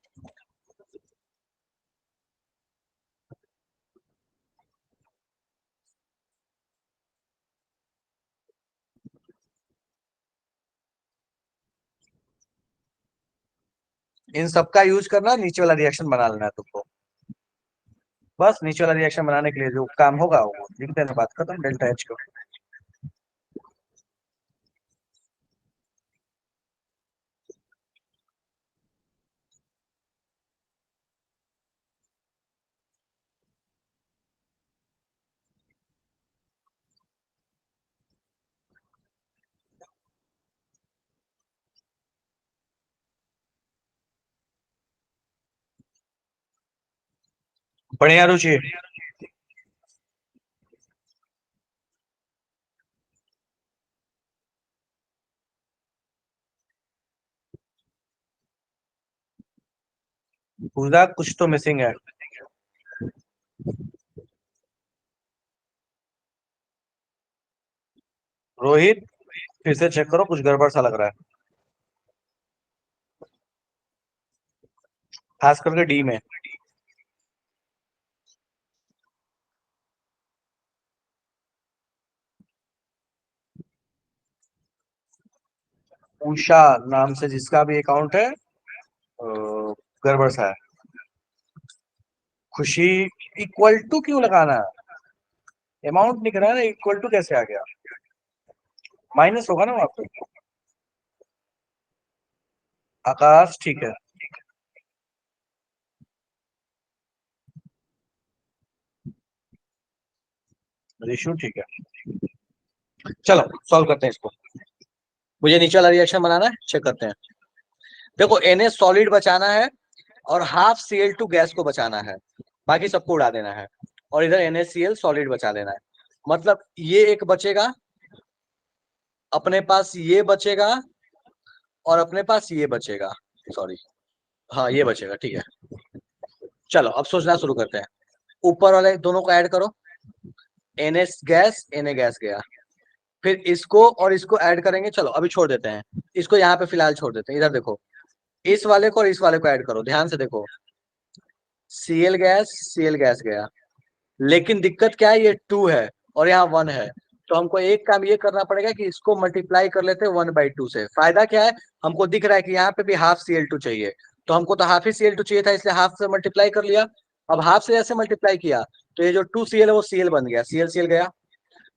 [SPEAKER 1] इन सबका यूज करना, नीचे वाला रिएक्शन बना लेना है तुमको, बस नीचे वाला रिएक्शन बनाने के लिए जो काम होगा वो लिख देना, बात खत्म, डेल्टा H को। बढ़िया रुचि। पूजा कुछ तो मिसिंग है। रोहित फिर से चेक करो, कुछ गड़बड़ सा लग रहा है, खास करके डी में। उषा नाम से जिसका भी अकाउंट है, गड़बड़ सा है। खुशी इक्वल टू क्यों लगाना है, अमाउंट लिख रहा है ना, इक्वल टू कैसे आ गया, माइनस होगा ना वहां पे। आकाश ठीक है, रिशु ठीक है। चलो सॉल्व करते हैं इसको, मुझे नीचे वाला रिएक्शन बनाना है, चेक करते हैं। देखो Na सॉलिड बचाना है और हाफ Cl2 गैस को बचाना है, बाकी सबको उड़ा देना है, और इधर NaCl सॉलिड बचा लेना है। मतलब ये एक बचेगा, अपने पास ये बचेगा, और अपने पास ये बचेगा, सॉरी हाँ ये बचेगा, ठीक है। चलो अब सोचना शुरू करते हैं, ऊपर वाले दोनों को ऐड करो, Na गैस गया, फिर इसको और इसको ऐड करेंगे। चलो अभी छोड़ देते हैं इसको, यहाँ पे फिलहाल छोड़ देते हैं। इधर देखो, इस वाले को और इस वाले को ऐड करो, ध्यान से देखो, Cl गैस गया, लेकिन दिक्कत क्या है, ये 2 है और यहाँ 1 है, तो हमको एक काम ये करना पड़ेगा कि इसको मल्टीप्लाई कर लेते हैं 1/2 से। फायदा क्या है, हमको दिख रहा है कि यहाँ पे भी हाफ Cl2 चाहिए, तो हमको तो हाफ ही Cl2 चाहिए था, इसलिए हाफ से मल्टीप्लाई कर लिया। अब हाफ से ऐसे मल्टीप्लाई किया तो ये जो 2Cl है वो Cl बन गया, Cl गया।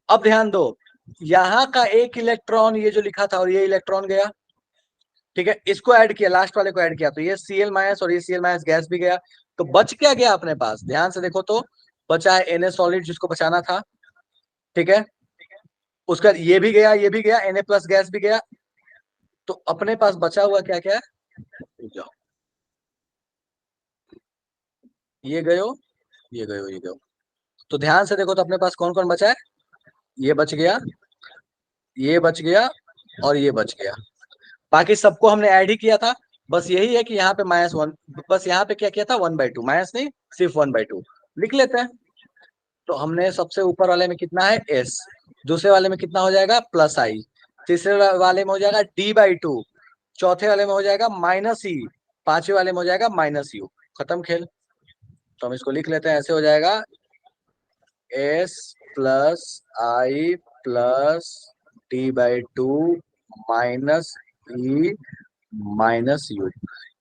[SPEAKER 1] अब ध्यान दो, यहाँ का एक इलेक्ट्रॉन ये जो लिखा था और ये इलेक्ट्रॉन गया, ठीक है, इसको ऐड किया, लास्ट वाले को ऐड किया, तो ये Cl- और ये Cl- गैस भी गया। तो बच क्या गया अपने पास, ध्यान से देखो तो, बचा है Na सॉलिड जिसको बचाना था, ठीक है, उसका ये भी गया, ये भी गया, Na+ गैस भी गया, तो अपने पास बचा हुआ क्या क्या है, जाओ, ये गयो, ये गयो, ये गयो। तो ध्यान से देखो तो अपने पास कौन कौन बचा है, ये बच गया, ये बच गया, और ये बच गया। बाकी सबको हमने ऐड ही किया था, बस यही है कि यहाँ पे -1, बस यहाँ पे क्या किया था, 1/2, माइनस नहीं, सिर्फ 1/2 लिख लेते हैं। तो हमने सबसे ऊपर वाले में कितना है S, दूसरे वाले में कितना हो जाएगा +I, तीसरे वाले में हो जाएगा D/2, चौथे वाले में हो जाएगा -E, पांचवे वाले में हो जाएगा -U। खत्म खेल। तो हम इसको लिख लेते हैं, ऐसे हो जाएगा S+I+D/2 -E-U।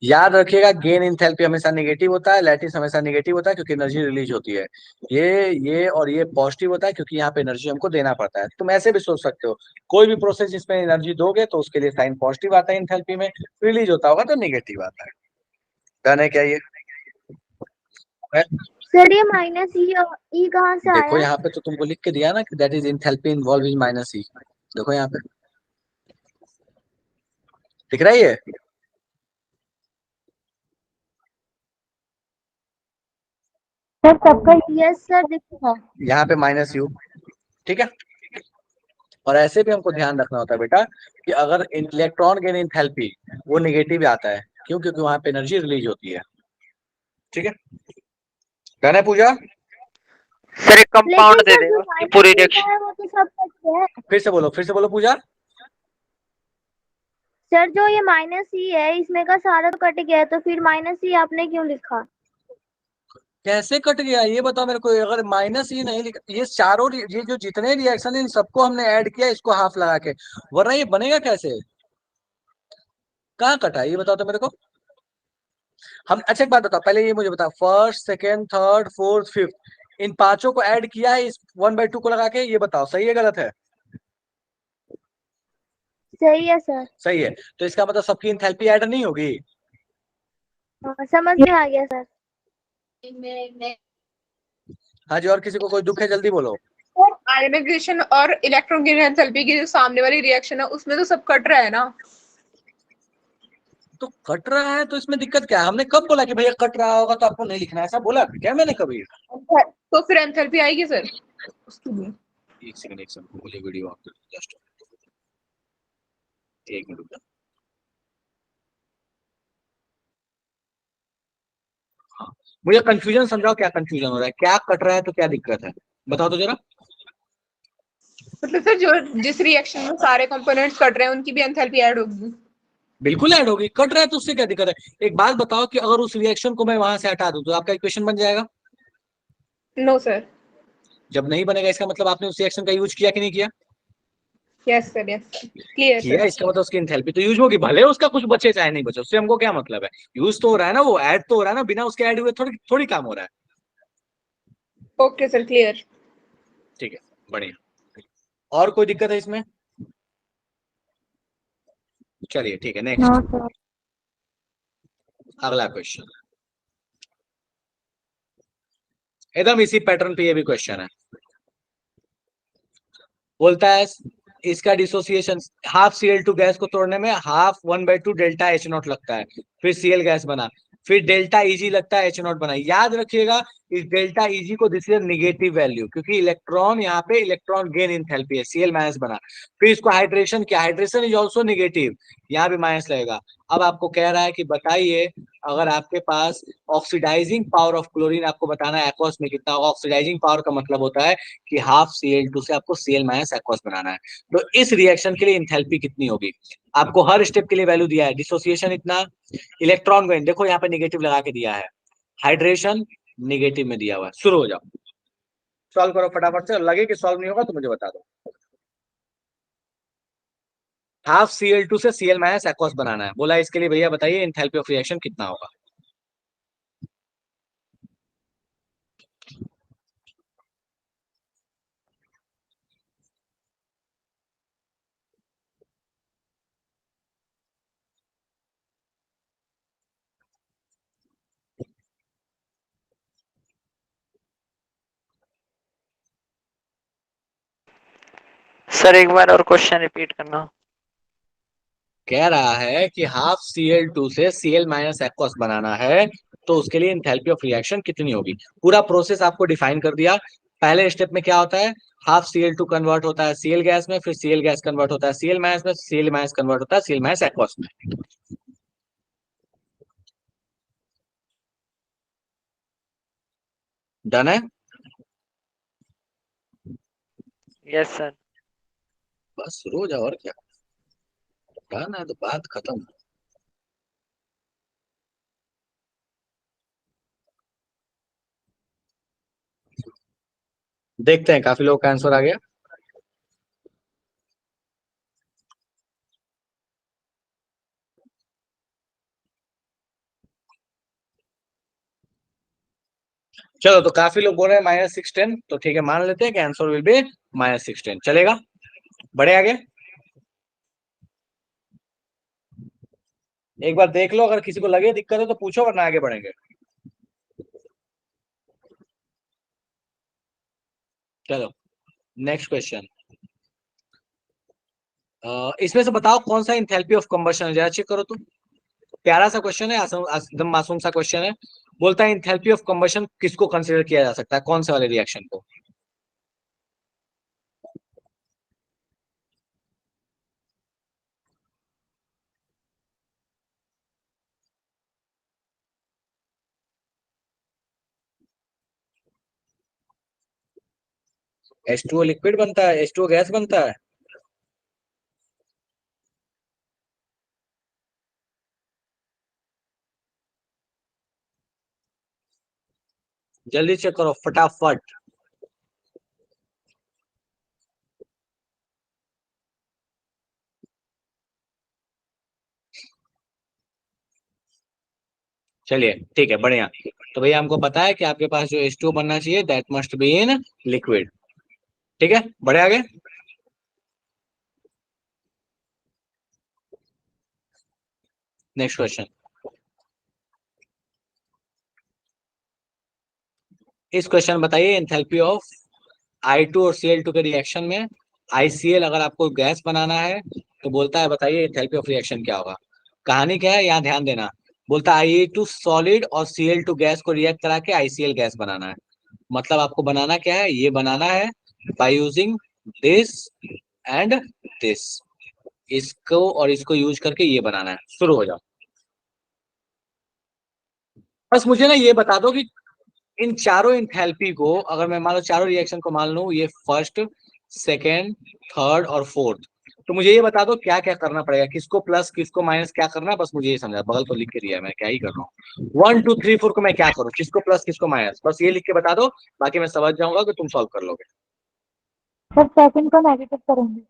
[SPEAKER 1] याद रखिएगा, गेन इंथैल्पी हमेशा नेगेटिव होता है, लैटिस हमेशा नेगेटिव होता है, क्योंकि एनर्जी रिलीज होती है। ये और ये पॉजिटिव होता है, क्योंकि यहाँ पे एनर्जी हमको देना पड़ता है। तुम ऐसे भी सोच सकते हो, कोई भी प्रोसेस जिसमें एनर्जी दोगे तो उसके लिए साइन पॉजिटिव आता है इंथैल्पी में, रिलीज होता होगा तो नेगेटिव आता है। डन है क्या ये?
[SPEAKER 2] सर ये -E कहाँ से
[SPEAKER 1] देखो
[SPEAKER 2] आया?
[SPEAKER 1] यहाँ पे तो तुमको लिख के दिया ना कि that is enthalpy involve in -E। देखो यहाँ पे दिख रहा है ये,
[SPEAKER 2] सर सबका यस सर दिख रहा है।
[SPEAKER 1] यहाँ पे -U, ठीक है। और ऐसे भी हमको ध्यान रखना होता है बेटा कि अगर इलेक्ट्रॉन गेन इंथैल्पी वो नेगेटिव आता है, क्यों, क्योंकि वहां पे एनर्जी रिलीज होती है, ठीक है। डन है पूजा?
[SPEAKER 3] सर एक कंपाउंड
[SPEAKER 2] लेकिन
[SPEAKER 3] दे
[SPEAKER 2] सर जो
[SPEAKER 3] देगा उसकी पूरी
[SPEAKER 2] -E का
[SPEAKER 3] रिएक्शन।
[SPEAKER 2] है वो तो सब सच है।
[SPEAKER 1] फिर से बोलो पूजा।
[SPEAKER 2] सर जो ये -E है इसमें का सारा तो कट गया है, तो फिर -E आपने क्यों लिखा?
[SPEAKER 1] कैसे कट गया ये बताओ मेरे को, अगर -E नहीं लिखा, ये चारों ये जो जितने रिएक्शन इन सबको हमने ऐड किया इसको हाफ लगा के, वरना ये बनेगा कैसे, कहाँ कटा ये बताओ तो मेरे को। हम अच्छा एक बात बताओ, पहले ये मुझे बताओ, first second third fourth fifth इन पांचों को ऐड किया है इस 1/2 को लगा के, ये बताओ सही है गलत है?
[SPEAKER 2] सही है सर।
[SPEAKER 1] सही है, तो इसका मतलब सबकी इंथैल्पी ऐड नहीं होगी।
[SPEAKER 2] हाँ, समझ में आ गया सर।
[SPEAKER 1] हाँ जी, और किसी को कोई दुख है जल्दी बोलो।
[SPEAKER 4] और आयनाइजेशन और इलेक्ट्रॉन की एंथैल्पी की जो सामने वाली रिएक्शन है उसमें तो सब कट रहा है ना।
[SPEAKER 1] तो कट रहा है तो इसमें दिक्कत क्या है, हमने कब बोला कि भैया कट रहा होगा तो आपको नहीं लिखना है, ऐसा बोला क्या मैंने कभी?
[SPEAKER 4] तो फिर एंथैल्पी आएगी सर उसके लिए।
[SPEAKER 1] एक सेकंड बोलिए, वीडियो ऑफ जस्ट एक मिनट रुक जाओ। हाँ, मुझे कंफ्यूजन समझाओ, क्या कंफ्यूजन हो रहा है, क्या कट रहा है तो क्या दिक्कत है, बताओ तो जरा।
[SPEAKER 4] मतलब सर जो जिस रिएक्शन में सारे कंपोनेंट्स कट रहे हैं उनकी भी एंथैल्पी ऐड होगी।
[SPEAKER 1] बिल्कुल ऐड होगी, कट रहा है तो उससे क्या दिक्कत है। एक बात बताओ कि अगर उस रिएक्शन को मैं वहां से हटा दूं तो आपका इक्वेशन बन जाएगा?
[SPEAKER 4] No sir.
[SPEAKER 1] जब नहीं बनेगा इसका मतलब आपने उस रिएक्शन का यूज किया कि नहीं किया?
[SPEAKER 4] यस सर, यस क्लियर
[SPEAKER 1] किया,
[SPEAKER 4] सर।
[SPEAKER 1] इसका मतलब उसकी एंथैल्पी तो यूज होगी, भले उसका कुछ बचे चाहे नहीं बचे, उससे हमको क्या मतलब है। यूज तो हो रहा है ना, वो ऐड तो हो रहा है ना, बिना उसके ऐड हुए थोड़ी थोड़ी काम हो रहा है।
[SPEAKER 4] Okay sir, clear.
[SPEAKER 1] ठीक है, बढ़िया। और कोई दिक्कत है इसमें? चलिए ठीक है,
[SPEAKER 2] नो
[SPEAKER 1] नेक्स्ट
[SPEAKER 2] सर।
[SPEAKER 1] अगला क्वेश्चन एकदम इसी पैटर्न पे ये भी क्वेश्चन है। बोलता है इसका डिसोसिएशन हाफ Cl2 गैस को तोड़ने में हाफ 1/2 डेल्टा H0 लगता है, फिर Cl गैस बना, फिर डेल्टा Eg लगता है H0 बना। याद रखिएगा इस डेल्टा Eg को दिस इज निगेटिव वैल्यू, क्योंकि इलेक्ट्रॉन यहाँ पे इलेक्ट्रॉन गेन इंथैल्पी है, Cl माइनस बना। फिर इसको हाइड्रेशन किया, हाइड्रेशन इज ऑल्सो निगेटिव, यहाँ भी माइनस लगेगा। अब आपको कह रहा है कि बताइए अगर आपके पास ऑक्सीडाइजिंग पावर ऑफ क्लोरीन आपको बताना है एक्वस में कितना होगा। ऑक्सीडाइजिंग पावर का मतलब होता है कि हाफ Cl2 से आपको Cl माइनस एक्वस बनाना है। तो इस रिएक्शन के लिए इंथैल्पी कितनी होगी, आपको हर स्टेप के लिए वैल्यू दिया है। डिसोसिएशन इतना, इलेक्ट्रॉन गेन देखो यहाँ पे निगेटिव लगा के दिया है, हाइड्रेशन निगेटिव में दिया हुआ है। शुरू हो जाओ, सॉल्व करो फटाफट से, लगे कि सॉल्व नहीं होगा तो मुझे बता दो। हाफ Cl2 से Cl माइनस एक्वस बनाना है, बोला इसके लिए भैया बताइए इंथैल्पी ऑफ रिएक्शन कितना होगा।
[SPEAKER 3] सर एक बार और क्वेश्चन रिपीट करना।
[SPEAKER 1] कह रहा है कि हाफ Cl2 से Cl माइनस एक्वस बनाना है, तो उसके लिए इंथैल्पी ऑफ रिएक्शन कितनी होगी। पूरा प्रोसेस आपको डिफाइन कर दिया। पहले स्टेप में क्या होता है, हाफ Cl2 कन्वर्ट होता है Cl गैस में, फिर Cl गैस कन्वर्ट होता है Cl माइनस में, Cl माइनस कन्वर्ट होता है Cl माइनस एक्वस में। डन है?
[SPEAKER 3] Yes sir.
[SPEAKER 1] बस शुरू हो जाओ, और क्या, डन है तो बात खत्म। देखते हैं काफी लोग का आंसर आ गया। चलो, तो काफी लोग बोल रहे हैं -610, तो ठीक है मान लेते हैं कि आंसर विल बी -610, चलेगा। बढ़े आगे, एक बार देख लो, अगर किसी को लगे दिक्कत है तो पूछो, वरना आगे बढ़ेंगे। चलो नेक्स्ट क्वेश्चन। इसमें से बताओ कौन सा इंथैल्पी ऑफ कंबशन है, जरा चेक करो तो। प्यारा सा क्वेश्चन है, एकदम मासूम सा क्वेश्चन है। बोलता है इंथैल्पी ऑफ कंबशन किसको कंसीडर किया जा सकता है, कौन से वाले रिएक्शन को। H2O लिक्विड बनता है, H2O गैस बनता है। जल्दी चेक करो फटाफट। चलिए ठीक है, बढ़िया। तो भैया हमको पता है कि आपके पास जो H2O बनना चाहिए that must be in liquid. ठीक है, बढ़े आगे। Next question. इस क्वेश्चन बताइए एंथैल्पी ऑफ I2 और Cl2 के रिएक्शन में ICl अगर आपको गैस बनाना है तो बोलता है बताइए एंथैल्पी ऑफ रिएक्शन क्या होगा। कहानी क्या है यहाँ ध्यान देना। बोलता है I2 सॉलिड और Cl2 गैस को रिएक्ट करा के ICl गैस बनाना है। मतलब आपको बनाना क्या है, ये बनाना है by using this and this, इसको और इसको यूज करके ये बनाना है। शुरू हो जाओ। बस मुझे ना ये बता दो कि इन चारों इंथैल्पी को, अगर मैं मान लो चारों रिएक्शन को मान लूं, ये फर्स्ट सेकेंड, थर्ड और फोर्थ। तो मुझे ये बता दो क्या क्या करना पड़ेगा, किसको प्लस किसको माइनस क्या करना है, बस मुझे ये समझा, बगल तो लिख के दिया है, मैं क्या ही कर रहा हूँ। 1 2 3 4 को मैं क्या करूँ, किसको प्लस किसको माइनस, बस ये लिख के बता दो, बाकी मैं समझ जाऊंगा कि तुम सॉल्व कर लोगे।
[SPEAKER 2] सर सेकंड को नेगेटिव करेंगे।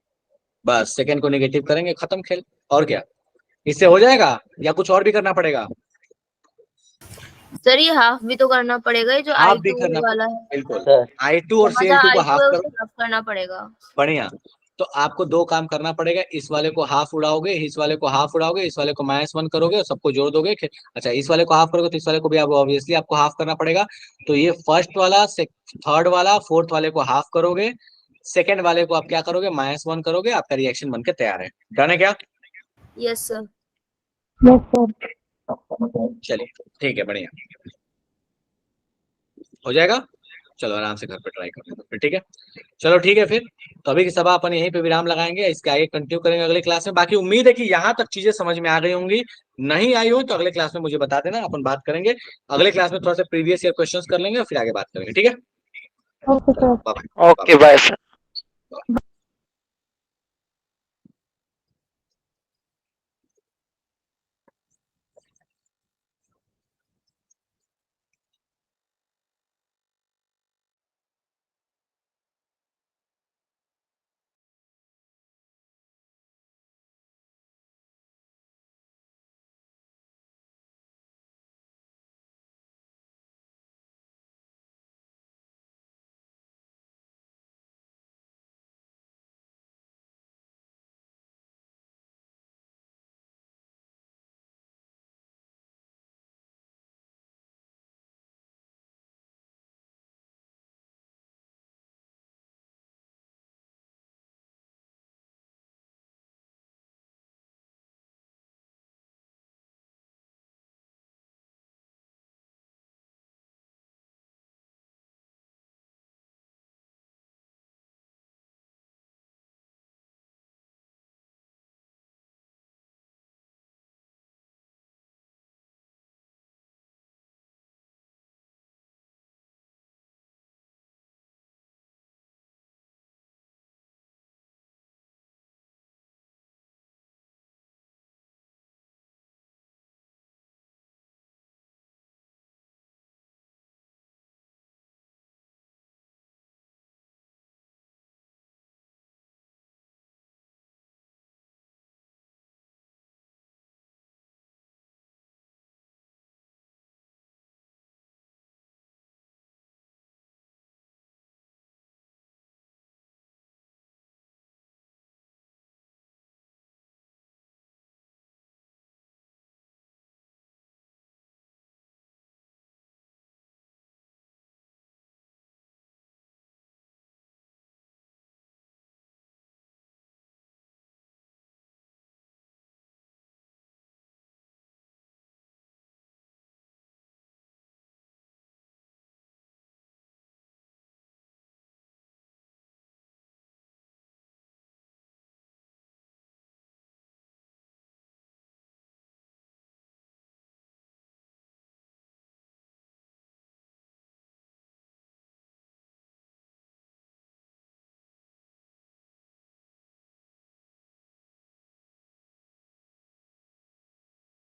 [SPEAKER 1] बस सेकेंड को नेगेटिव करेंगे, खत्म खेल। और क्या, इससे हो जाएगा या कुछ और भी करना पड़ेगा?
[SPEAKER 2] सर ये हाफ भी तो करना पड़ेगा, ये जो
[SPEAKER 1] हाफ भी
[SPEAKER 2] I2
[SPEAKER 1] करना
[SPEAKER 2] वाला है,
[SPEAKER 1] बिल्कुल,
[SPEAKER 3] सर
[SPEAKER 1] I2 और
[SPEAKER 2] हमारा
[SPEAKER 1] CL2 को
[SPEAKER 2] I2
[SPEAKER 1] हाफ
[SPEAKER 2] है
[SPEAKER 1] करो।
[SPEAKER 2] उसे हाफ करना पड़ेगा।
[SPEAKER 1] बढ़िया। तो आपको दो काम करना पड़ेगा, इस वाले को हाफ उड़ाओगे, इस वाले को हाफ उड़ाओगे, इस वाले को -1 करोगे और सबको जोड़ दोगे। अच्छा, इस वाले को हाफ करोगे तो इस वाले को भी आप ऑब्वियसली आपको हाफ करना पड़ेगा। तो ये फर्स्ट वाला, थर्ड वाला, फोर्थ वाले को हाफ करोगे, सेकेंड वाले को आप क्या करोगे, -1 करोगे, आपका रिएक्शन बनके तैयार है। डन है क्या?
[SPEAKER 2] Yes sir.
[SPEAKER 1] चलिए ठीक है, बढ़िया हो जाएगा। चलो आराम से घर पे ट्राई कर लेते फिर, ठीक है। चलो ठीक है फिर, तो अभी की सभा अपन यहीं पे विराम लगाएंगे, इसके आगे कंटिन्यू करेंगे अगले क्लास में। बाकी उम्मीद है कि यहाँ तक चीजें समझ में आ गई होंगी, नहीं आई हो तो अगले क्लास में मुझे बता देना, अपन बात करेंगे। अगले क्लास में थोड़ा सा प्रीवियस ईयर क्वेश्चंस कर लेंगे और फिर आगे बात करेंगे, ठीक है।
[SPEAKER 2] Okay sir.
[SPEAKER 1] Bye.
[SPEAKER 3] Okay bye sir.